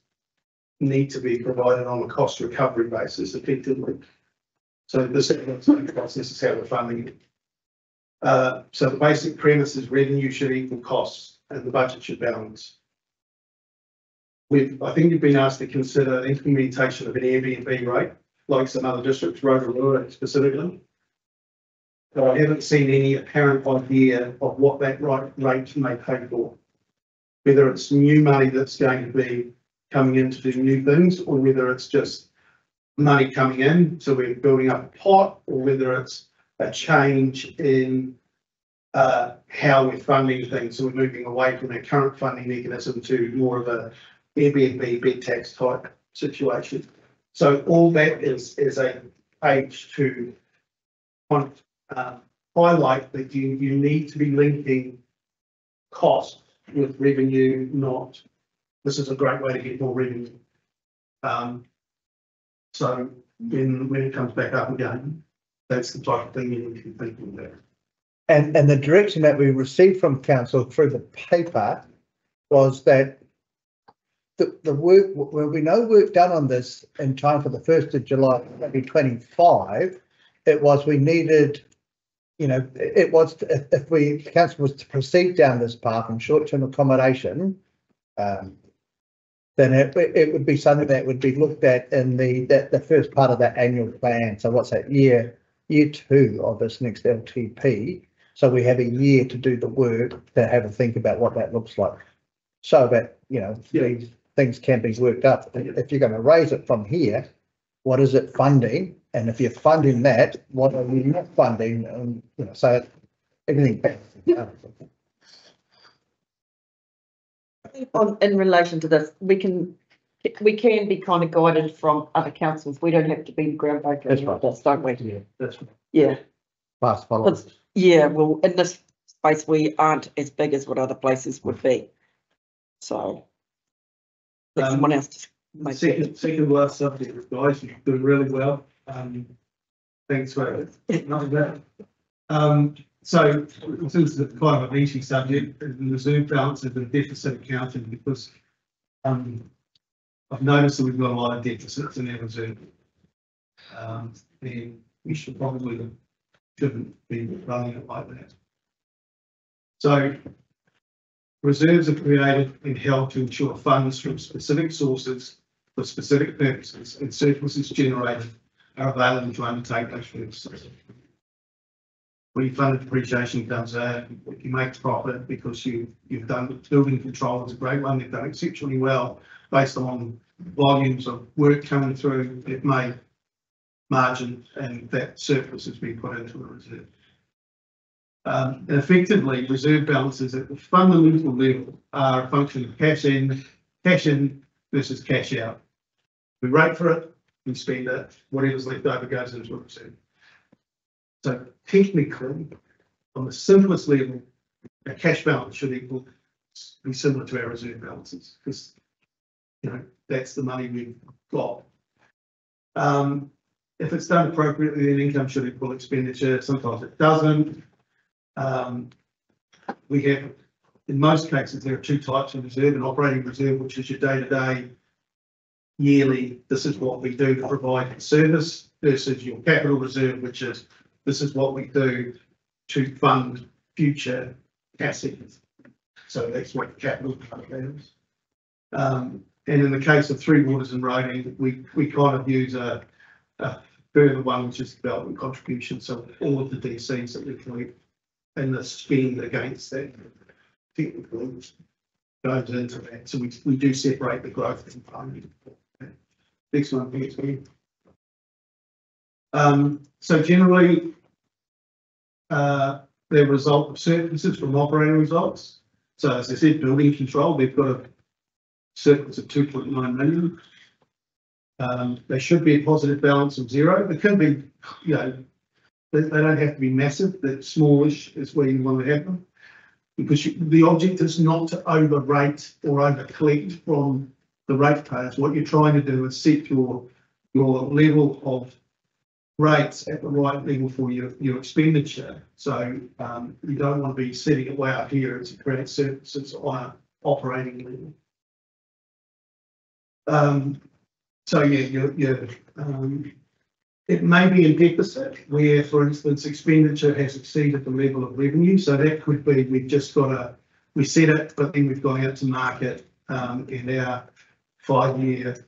need to be provided on a cost recovery basis effectively. So this is how we're funding it. So the basic premise is revenue should equal costs and the budget should balance. I think you've been asked to consider implementation of an Airbnb rate, like some other districts, Rotorua specifically. But I haven't seen any apparent idea of what that rate may pay for. Whether it's new money that's going to be coming in to do new things, or whether it's just money coming in, so we're building up a pot, or whether it's a change in how we're funding things. So we're moving away from our current funding mechanism to more of a Airbnb bed tax type situation. So all that is a page to highlight that you need to be linking cost with revenue, not this is a great way to get more revenue. So when it comes back up again, that's the type of thing you need to be thinking about. And the direction that we received from council through the paper was that the work, well, we know work done on this in time for the 1st of July 2025. It was we needed, it was if the council was to proceed down this path in short-term accommodation, then it would be something that would be looked at in the first part of that annual plan. So what's that, year 2 of this next LTP? So we have a year to do the work to have a think about what that looks like, so that these things can be worked up. If you're going to raise it from here, what is it funding? And if you're funding that, what are you not funding? And so everything. In relation to this, we can be kind of guided from other councils. We don't have to be the ground breaker of this, don't we? Yeah, that's right. Yeah. Fast followers. Yeah, well, in this space, we aren't as big as what other places would be. So let someone else just make second last subject, guys, you're doing really well. Thanks for it. Not bad. So this is kind of a niche subject, the reserve balances and deficit accounting, because I've noticed that we've got a lot of deficits in our reserve. And we shouldn't be running it like that. So reserves are created and held to ensure funds from specific sources for specific purposes, and surpluses generated are available to undertake those purposes. when your funded depreciation comes in, if you make profit because you've done building control is a great one. They've done exceptionally well based on volumes of work coming through. They've made margin and that surplus has been put into a reserve. And effectively, reserve balances at the fundamental level are a function of cash in versus cash out. We rate for it, we spend it, whatever's left over goes into a reserve. So technically, on the simplest level, a cash balance should be similar to our reserve balances because, you know, that's the money we've got. If it's done appropriately, then income should equal expenditure. Sometimes it doesn't. We have, in most cases, there are two types of reserve: an operating reserve, which is your day-to-day, yearly, this is what we do to provide the service, versus your capital reserve, which is this is what we do to fund future assets. So that's what capital is. And in the case of Three Waters and Roading, we kind of use a further one, which is development contribution. So all of the DCs that we collect and the spend against that technically goes into that. So we do separate the growth component. Next one, please. So generally, they're a result of surpluses from operating results. So as I said, building control, they've got a surplus of 2.9 million. They should be a positive balance of zero. They can be, you know, they don't have to be massive. That smallish is where you want to have them, because the object is not to overrate or over collect from the ratepayers. What you're trying to do is set your level of rates at the right level for your expenditure. So you don't want to be setting it way up here. It's a create surpluses on an operating level. So yeah, it may be in deficit where, for instance, expenditure has exceeded the level of revenue. So that could be we set it, but then we've gone out to market and our 5-year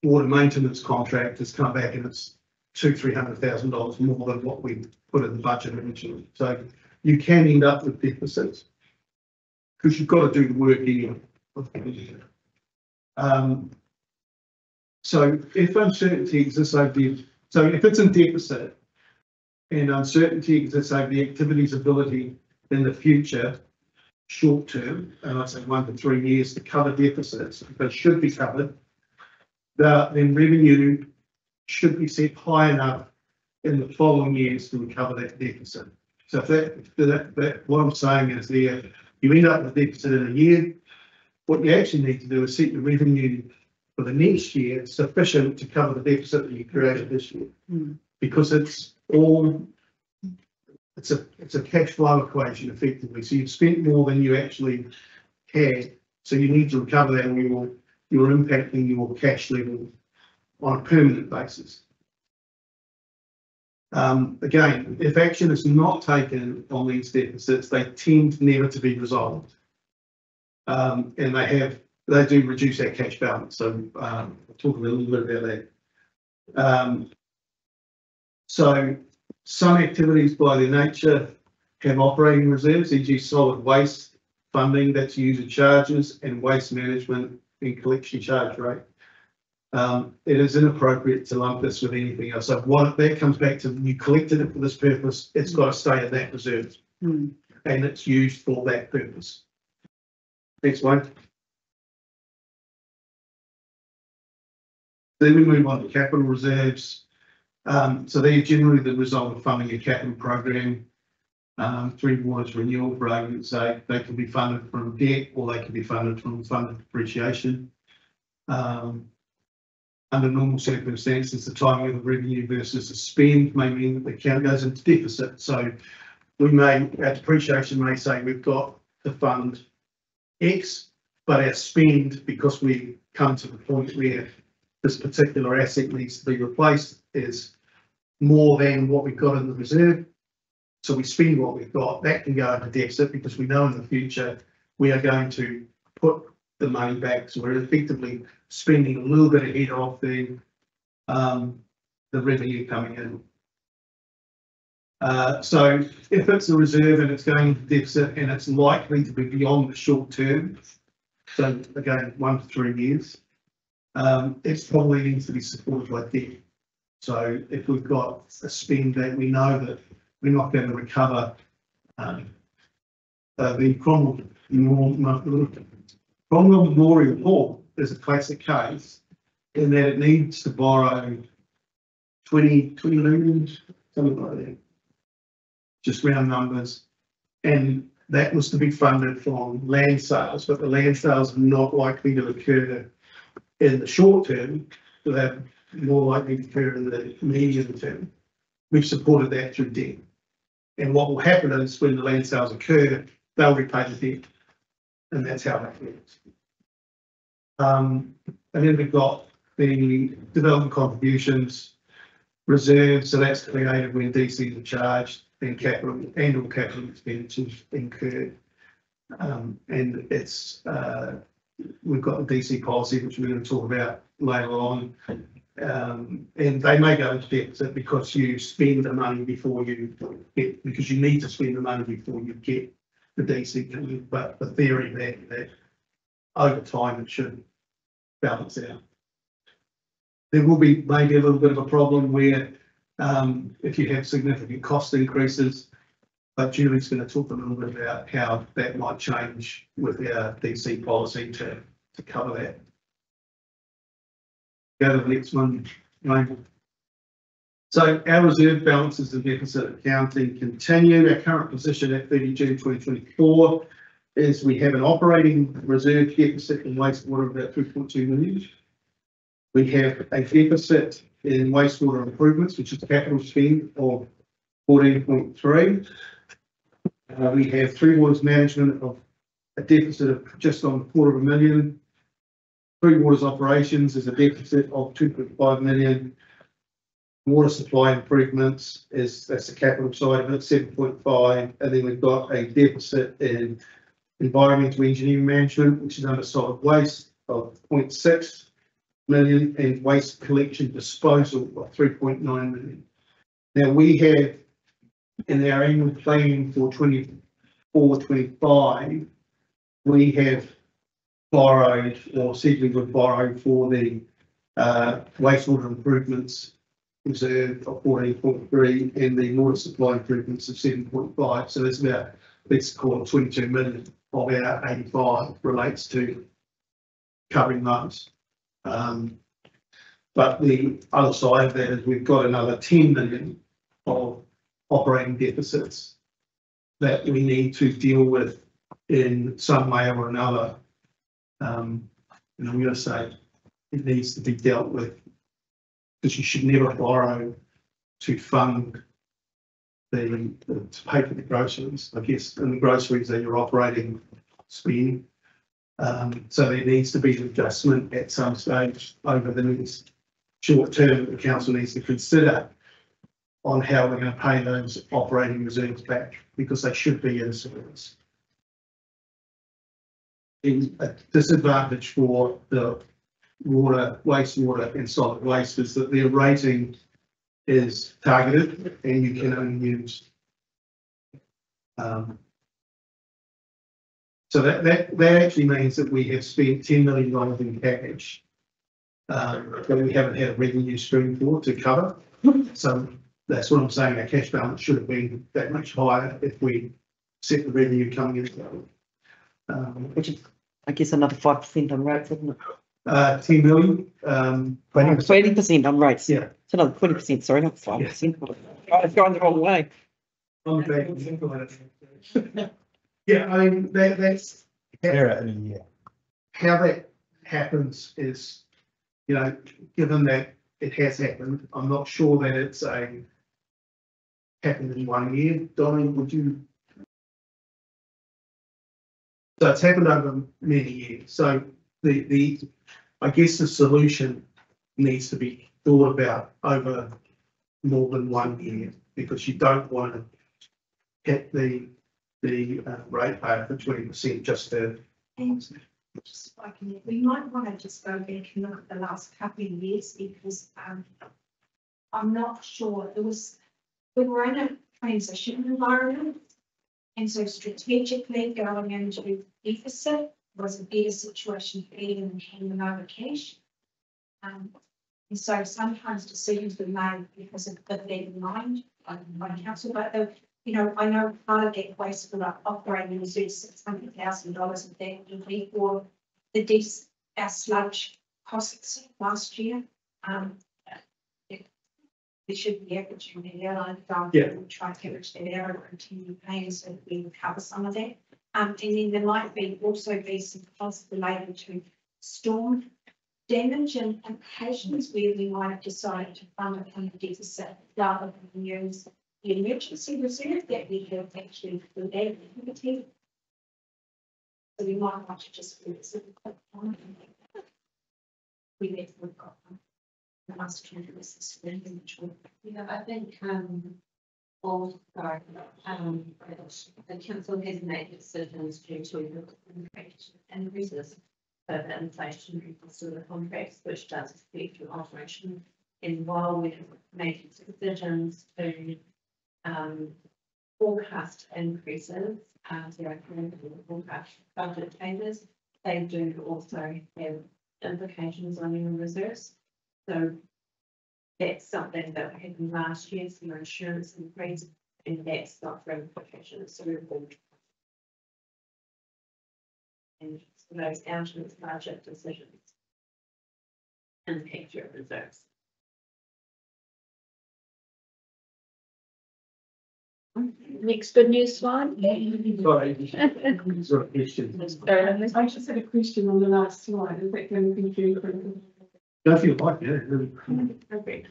water maintenance contract has come back and it's $200,000-300,000 more than what we put in the budget originally. So you can end up with deficits because you've got to do the work anyway. So if uncertainty exists over if it's in deficit and uncertainty exists over the activity's ability in the future, short term, and I'd say 1 to 3 years to cover deficits, but should be covered, then revenue should be set high enough in the following years to recover that deficit. So if what I'm saying is you end up with a deficit in a year, what you actually need to do is set your revenue for the next year sufficient to cover the deficit that you created this year, because it's a cash flow equation effectively. So you've spent more than you actually had, so you need to recover that, and you're impacting your cash level on a permanent basis. Again, if action is not taken on these deficits, they tend never to be resolved, and they do reduce our cash balance. So I'll talk a little bit about that. So some activities by their nature have operating reserves, e.g. solid waste funding, that's user charges, and waste management and collection charge rate. It is inappropriate to lump this with anything else. So what that comes back to, you collected it for this purpose, it's got to stay in that reserve, and it's used for that purpose. Next one. Then we move on to capital reserves. So they're generally the result of funding a capital program. Three Waters renewal, for argument's sake, they can be funded from debt or they can be funded from funded depreciation. Under normal circumstances, the timing of the revenue versus the spend may mean that the account goes into deficit. So our depreciation may say we've got to fund X, but our spend, because we come to the point where this particular asset needs to be replaced, is more than what we've got in the reserve. So we spend what we've got. That can go into deficit because we know in the future we are going to put the money back. So we're effectively spending a little bit ahead of the revenue coming in. So if it's a reserve and it's going into deficit and it's likely to be beyond the short term, so again, 1 to 3 years, it probably needs to be supported by debt. So if we've got a spend that we know that we're not going to recover, the Cromwell Memorial Hall is a classic case in that it needs to borrow 20 million, something like that, just round numbers. And that was to be funded from land sales, but the land sales are not likely to occur in the short term, so they're more likely to occur in the medium term. We've supported that through debt. And what will happen is when the land sales occur, they'll repay the debt. And that's how that works. And then we've got the development contributions reserve, so that's created when DCs are charged and capital and all capital expenditures incurred. And it's we've got the DC policy, which we're going to talk about later on. And they may go into deficit because you spend the money before you get, because you need to spend the money before you get the DC. But the theory that over time it should balance out. There will be maybe a little bit of a problem where if you have significant cost increases, but Julie's going to talk a little bit about how that might change with our DC policy to cover that. Go to the next one, Wayne. So our reserve balances and deficit accounting continue. Our current position at 30 June 2024 is we have an operating reserve deficit in wastewater of about 3.2 million. We have a deficit in wastewater improvements, which is capital spend of 14.3. We have Three Waters management of a deficit of just on $250,000. Three Waters operations is a deficit of 2.5 million. Water supply improvements that's the capital side of it, 7.5, and then we've got a deficit in environmental engineering management, which is under solid waste of 0.6 million, and waste collection disposal of 3.9 million. Now we have in our annual plan for 24-25, we have borrowed or said we would borrow for the wastewater improvements reserve of 14.3 and the water supply improvements of 7.5. So that's about, let's call it 22 million of our 85 relates to covering those. But the other side of that is we've got another 10 million of operating deficits that we need to deal with in some way or another. And I'm going to say it needs to be dealt with because you should never borrow to fund to pay for the groceries, I guess, and the groceries are your operating spend. So there needs to be an adjustment at some stage over the next short term. The council needs to consider on how we're going to pay those operating reserves back because they should be in service. A disadvantage for the water, wastewater and solid waste is that their rating is targeted and you can only use. So that actually means that we have spent $10 million in cash that we haven't had a revenue stream for to cover. So that's what I'm saying. Our cash balance should have been that much higher if we set the revenue coming in. Which is, I guess, another 5% on rates, isn't it? 10 million, 20% on rates. Yeah. It's another 20%, sorry, not 5%. Oh, it's going the wrong way. Yeah, I mean, that's Error in a year. how that happens is, you know, given that it has happened, I'm not sure that it's happened in 1 year. Donnie, would you? So it's happened over many years. So I guess the solution needs to be thought about over more than 1 year because you don't want to hit the ratepayer for 20% just to. And just like we might want to just go back and look at the last couple of years because I'm not sure we were in a transition environment. And so strategically going into deficit was a better situation for even than handing over cash. And so sometimes decisions were made because of that in mind by council, but you know, I know part of that equates for the operating reserves $600,000 of that will be for the our sludge costs last year. We should be averaging the airline down. Yeah. We'll try to average that out and continue paying so that we recover some of that. And then there might be also be some costs related to storm damage and occasions where we might have decided to fund it from the deficit rather than use the emergency reserve that we have actually for that activity. So we might want to just put it on. We therefore got them. Yeah, I think, also, the council has made decisions due to the increases of inflation sort of contracts, which does affect your operation. And while we're making decisions to, forecast increases, there are forecast budget changes, they do also have implications on your reserves. So that's something that happened last year, so your insurance increased, and that's not for implications, so we're going to. And so those out of budget decisions impact your reserves. Next good news slide. Sorry. Sort of question. I just had a question on the last slide. Is that going to be very critical? Don't feel like, yeah, really. Okay.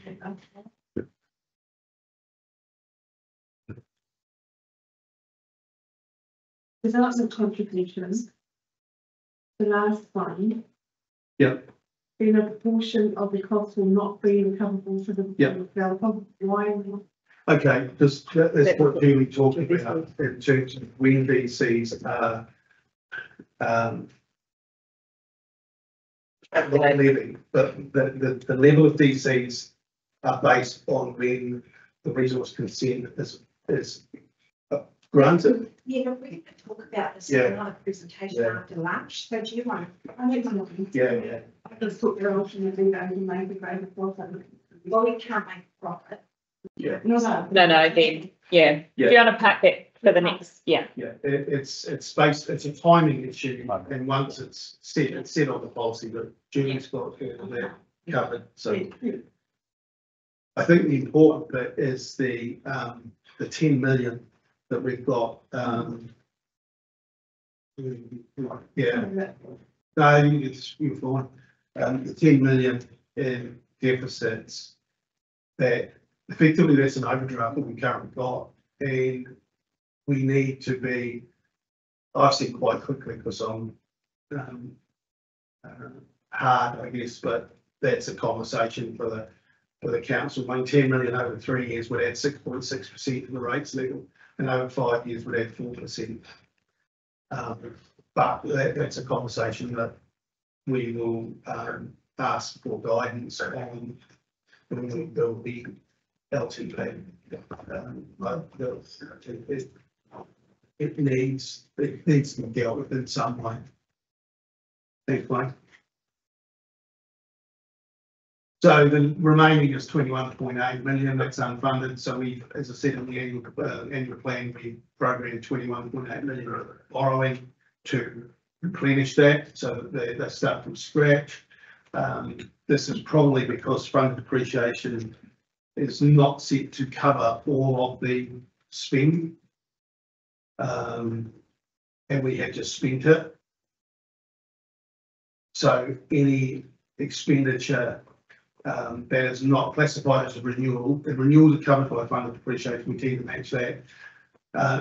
There's lots of contributions. The last one. Yep. Then a proportion of the cost will not be recoverable for the developer. Why? Okay, because that's what Julie talked about in terms of when VCs are at the levy, but the level of DCs are based on when the resource consent is granted. Yeah, we can talk about this Yeah. in another presentation Yeah. after lunch. So do you want? Yeah. I just put their option and think I can make a greater profit. Well, we can't make a profit. Yeah. No. No, then, yeah. Yeah. Do you want to pack that for the next, yeah. Yeah, it's based, it's a timing issue, and once it's set on the policy, but Julie's got that covered, so. I think the important bit is the 10 million that we've got, yeah. No, you're fine. The 10 million in deficits, that effectively that's an overdraft that we currently got, and we need to be, I've said quite quickly because I'm hard, I guess, but that's a conversation for the council. I mean, 10 million over 3 years would add 6.6% to the rates level, and over 5 years would add 4%. But that's a conversation that we will ask for guidance on. There will be LTP. It needs to be dealt with in some way. Thanks, Mike. So the remaining is 21.8 million, that's unfunded. So we, as I said in the annual plan, we programmed 21.8 million of borrowing to replenish that, so that they start from scratch. This is probably because funded depreciation is not set to cover all of the spend. And we have just spent it. So any expenditure that is not classified as a renewal, the renewals are covered by funded depreciation, we tend to match that.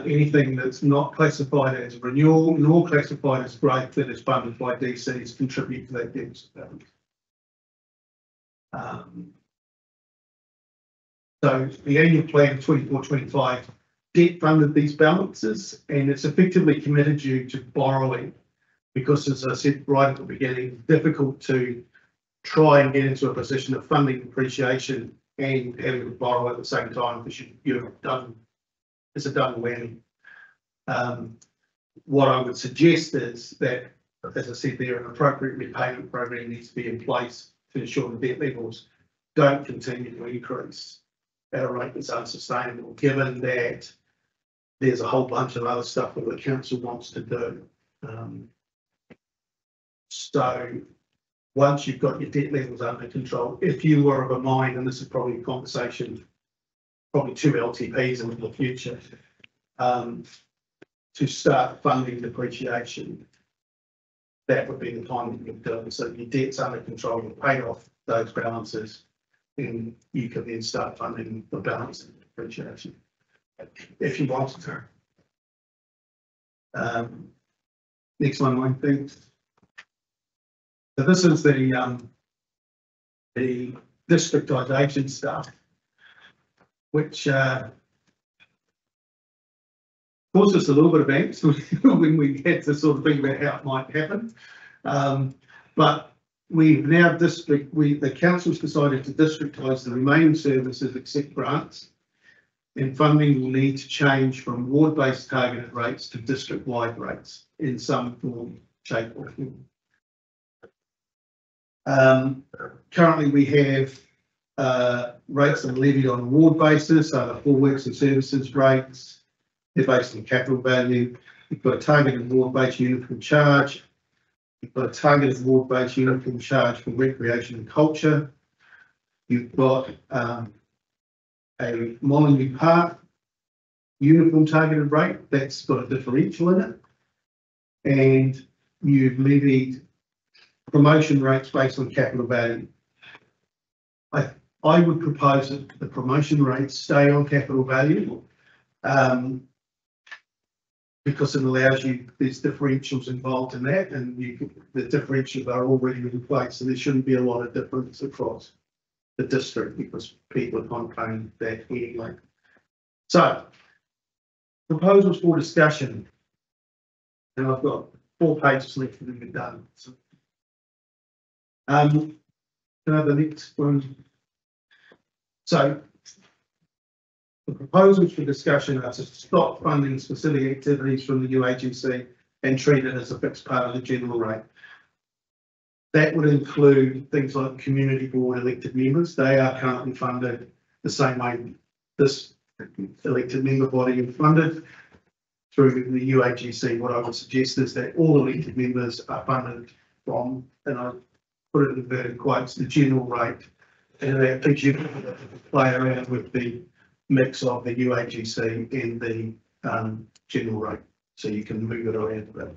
Anything that's not classified as a renewal, nor classified as growth that is funded by DCs contribute to that deficit. So the annual plan 24-25 debt funded these balances, and it's effectively committed you to borrowing, because as I said right at the beginning, it's difficult to try and get into a position of funding depreciation and having to borrow at the same time, because you've done it's a double whammy. What I would suggest is that, as I said there, an appropriate repayment program needs to be in place to ensure the debt levels don't continue to increase at a rate that's unsustainable, given that there's a whole bunch of other stuff that the council wants to do. So once you've got your debt levels under control, if you were of a mind, and this is probably a conversation, probably 2 LTPs in the future, to start funding depreciation, that would be the time that you would do it. So your debt's under control, you pay off those balances, and you can then start funding the balance of depreciation if you wanted to. Next one, I think. So this is the districtisation stuff, which caused us a little bit of angst when we had to sort of think about how it might happen. But we've now the council's decided to districtise the remaining services except grants, and funding will need to change from ward-based targeted rates to district-wide rates in some form, shape or form. Currently we have rates that are levied on a ward basis, so the full works and services rates, they're based on capital value. You've got a targeted ward-based uniform charge. You've got a targeted ward-based uniform charge for recreation and culture. You've got a Molyneux Park uniform targeted rate that's got a differential in it, and you've levied promotion rates based on capital value. I would propose that the promotion rates stay on capital value, because it allows you, there's differentials involved in that, and the differentials are already in place, so there shouldn't be a lot of difference across the district because people are kind of paying that anyway. So, proposals for discussion. And I've got 4 pages left to be done. So, can I have the next one? So, the proposals for discussion are to stop funding specific activities from the UAGC and treat it as a fixed part of the general rate. That would include things like community board elected members. They are currently funded the same way this elected member body is funded through the UAGC. What I would suggest is that all elected members are funded from, and I put it in inverted quotes, the general rate, and that gives you to play around with the mix of the UAGC and the general rate, so you can move it around a bit.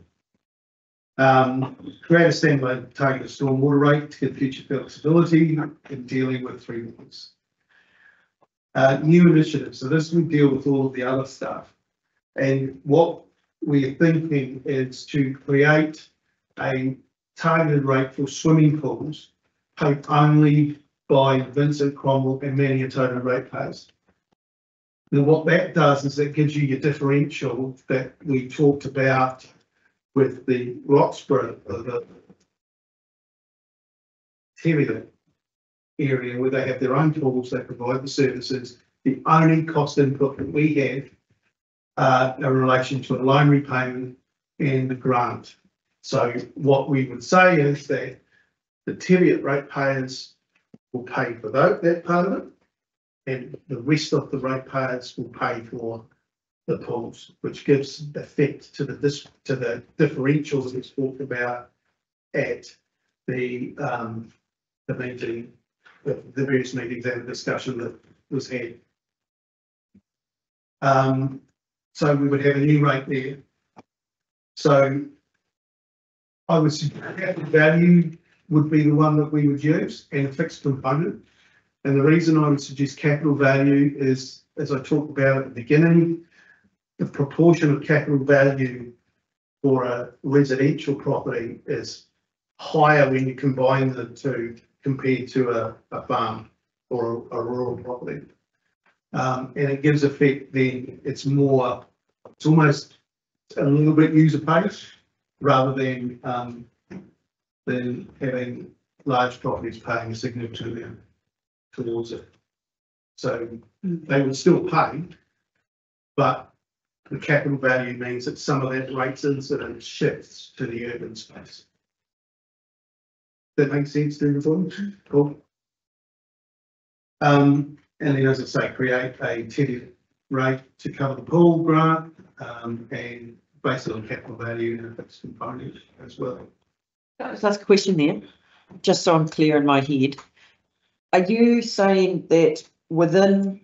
Create a standalone targeted stormwater rate to give future flexibility in dealing with 3 wards. New initiatives, so this would deal with all of the other stuff, and what we're thinking is to create a targeted rate for swimming pools paid only by Vincent, Cromwell and Maniatoda ratepayers. Now what that does is it gives you your differential that we talked about with the Roxburgh, the Teviot area where they have their own pools that provide the services. The only cost input that we have in relation to a loan repayment and the grant. So what we would say is that the Teviot ratepayers will pay for that part of it, and the rest of the ratepayers will pay for the pools, which gives effect to the differentials that we talked about at the meeting, the various meetings and the discussion that was had. So we would have a new rate there. So I would suggest capital value would be the one that we would use, and a fixed component. And the reason I would suggest capital value is, as I talked about at the beginning, the proportion of capital value for a residential property is higher when you combine the two compared to a farm or a rural property. And it gives effect then, it's almost a little bit user pays rather than having large properties paying a significant amount towards it. So they would still pay, but the capital value means that some of that rates incidence shifts to the urban space. That makes sense to everyone? Cool. And then, as I say, create a TEDI rate to cover the pool grant, and based on capital value and a fixed component as well. Can I ask a question there, just so I'm clear in my head. Are you saying that within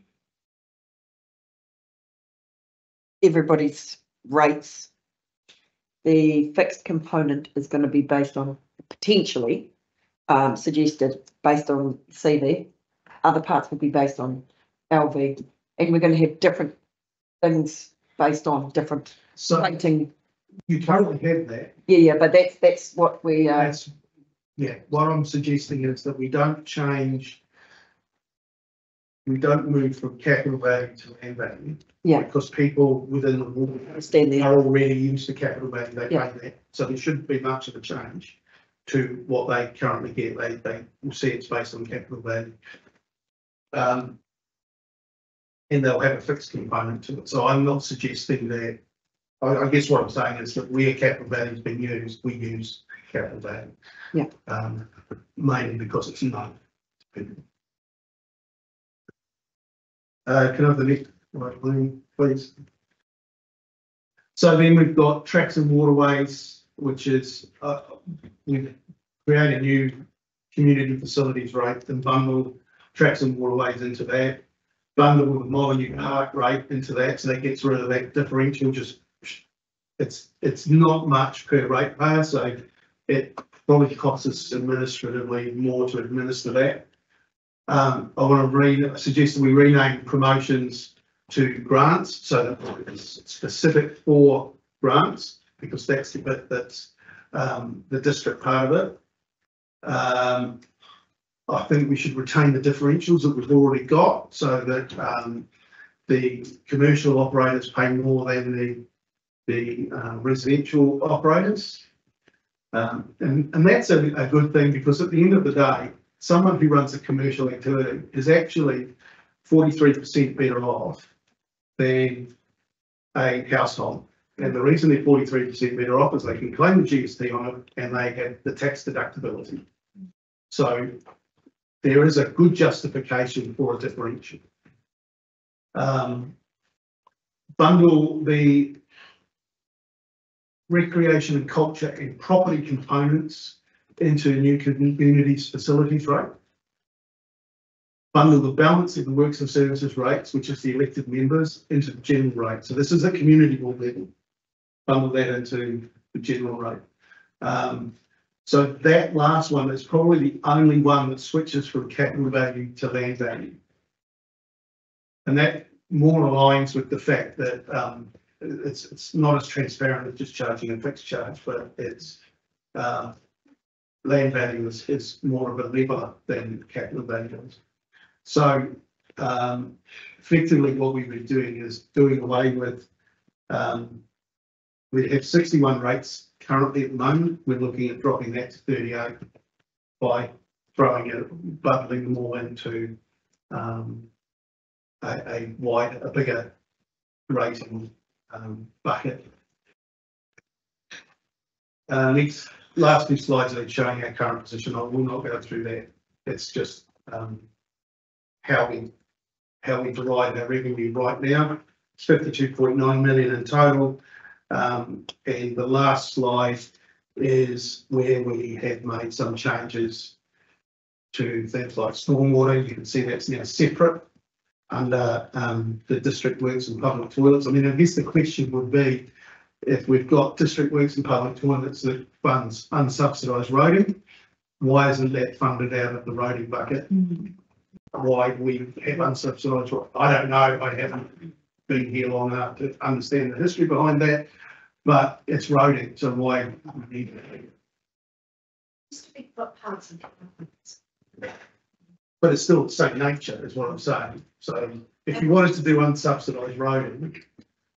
everybody's rates, the fixed component is going to be based on potentially suggested based on CV, other parts will be based on LV, and we're going to have different things based on different rating? You currently have that. Yeah, but that's what we Yeah, what I'm suggesting is that we don't move from capital value to land value. Yeah. Because people within the ward are already used to capital value, they pay that. So there shouldn't be much of a change to what they currently get. They will see it's based on capital value. And they'll have a fixed component to it. So I'm not suggesting that. I guess what I'm saying is that where capital value has been used, we use capital value. Yeah. Mainly because it's known. Can I have the next one, please? So then we've got tracks and waterways, which is we've created new community facilities rate and bundle tracks and waterways into that. Bundle with Molyneux Park rate into that, so that gets rid of that differential. Just it's not much per rate payer, so it probably costs us administratively more to administer that. I want to suggest that we rename promotions to grants, so that it's specific for grants, because that's the bit that's the district part of it. I think we should retain the differentials that we've already got, so that the commercial operators pay more than the residential operators. And that's a good thing, because at the end of the day, someone who runs a commercial activity is actually 43% better off than a household. And the reason they're 43% better off is they can claim the GST on it and they have the tax deductibility. So there is a good justification for a differential. Bundle the recreation and culture and property components into new communities facilities rate. Bundle the balance of the works and services rates, which is the elected members, into the general rate. So this is a community board level. Bundle that into the general rate. So that last one is probably the only one that switches from capital value to land value. And that more aligns with the fact that it's not as transparent as just charging a fixed charge, but it's land value is more of a lever than capital value is. So effectively what we've been doing is doing away with, we have 61 rates currently at the moment. We're looking at dropping that to 38 by bundling them all into a bigger rating bucket. Last two slides are showing our current position. I will not go through that. It's just how we derive our revenue right now. It's 52.9 million in total. And the last slide is where we have made some changes to things like stormwater. You can see that's now separate under the district works and public toilets. I mean, I guess the question would be, if we've got district works and public toilets that funds unsubsidised roading, why isn't that funded out of the roading bucket? Why we have unsubsidised? I don't know. I haven't been here long enough to understand the history behind that, but it's roading, so why we need it? But it's still the same nature, is what I'm saying. So if you wanted to do unsubsidised roading,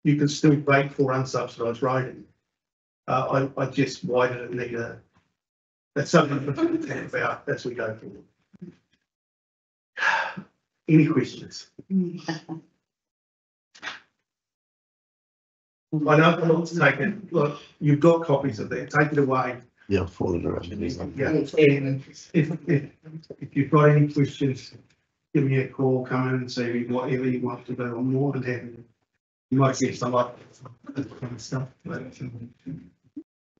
you can still rate for unsubsidised roading. I guess, why did it need that's something to think about as we go forward. Any questions? I know I'm not taking, look, you've got copies of that, take it away. Yeah, I've fallen around. Yeah, and if you've got any questions, give me a call, come in and see whatever you want to do. I'm more than happy. You might get some like that kind of stuff, but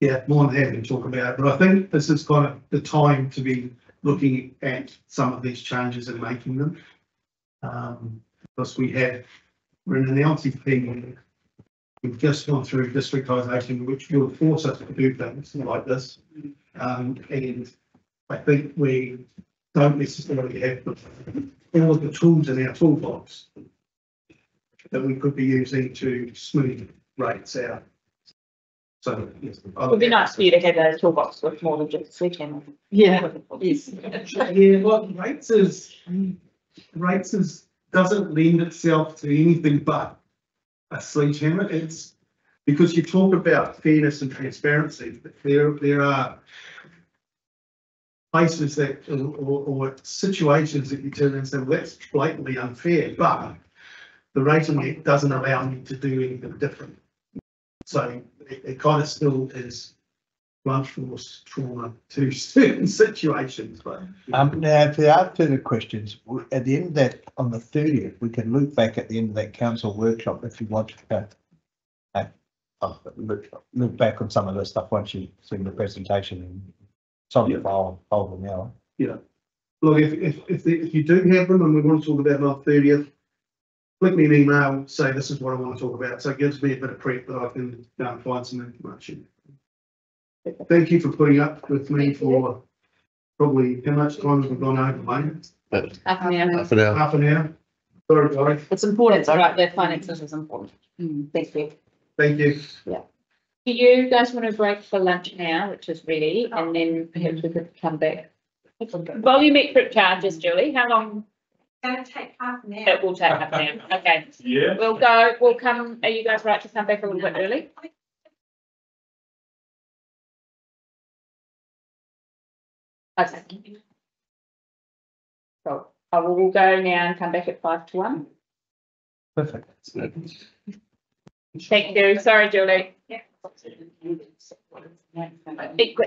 yeah, more than happy to talk about it. But I think this is kind of the time to be looking at some of these changes and making them. Because we're in an LTP. We've just gone through districtisation, which will force us to do things like this. And I think we don't necessarily have all of the tools in our toolbox that we could be using to smooth rates out. So yes, It would be nice for you to have those toolbox with more than just a sledgehammer. Yeah, yes. yeah, well, rates doesn't lend itself to anything but a sledgehammer. It's because you talk about fairness and transparency. There are places that or situations that you turn around and say, well, that's blatantly unfair, but the rating act doesn't allow me to do anything different. So it kind of still is blunt force trauma to certain situations. But Now, if there are further questions, at the end of that, on the 30th, we can look back at the end of that council workshop if you want to look back on some of this stuff once you've seen the presentation and it's on the file now. yeah, look, if you do have them and we want to talk about them on the 30th, click me an email, say this is what I want to talk about. So it gives me a bit of prep that I can go and find some information. Thank you for putting up with me for probably how much time have we gone over, mate? Half an hour. Half an hour. Half an hour. Sorry, guys. It's important, all right, the finances is important. Thank you. Thank you. Do you guys want to break for lunch now, which is ready, and then perhaps we could come back? Volumetric charges, Julie, how long? Gonna take half an hour. It will take half an hour, okay. Yeah. We'll come, are you guys right to come back a little bit early? Okay. So, we'll go now and come back at 5 to 1. Perfect. Thank you, sorry, Julie. Yeah. Equal-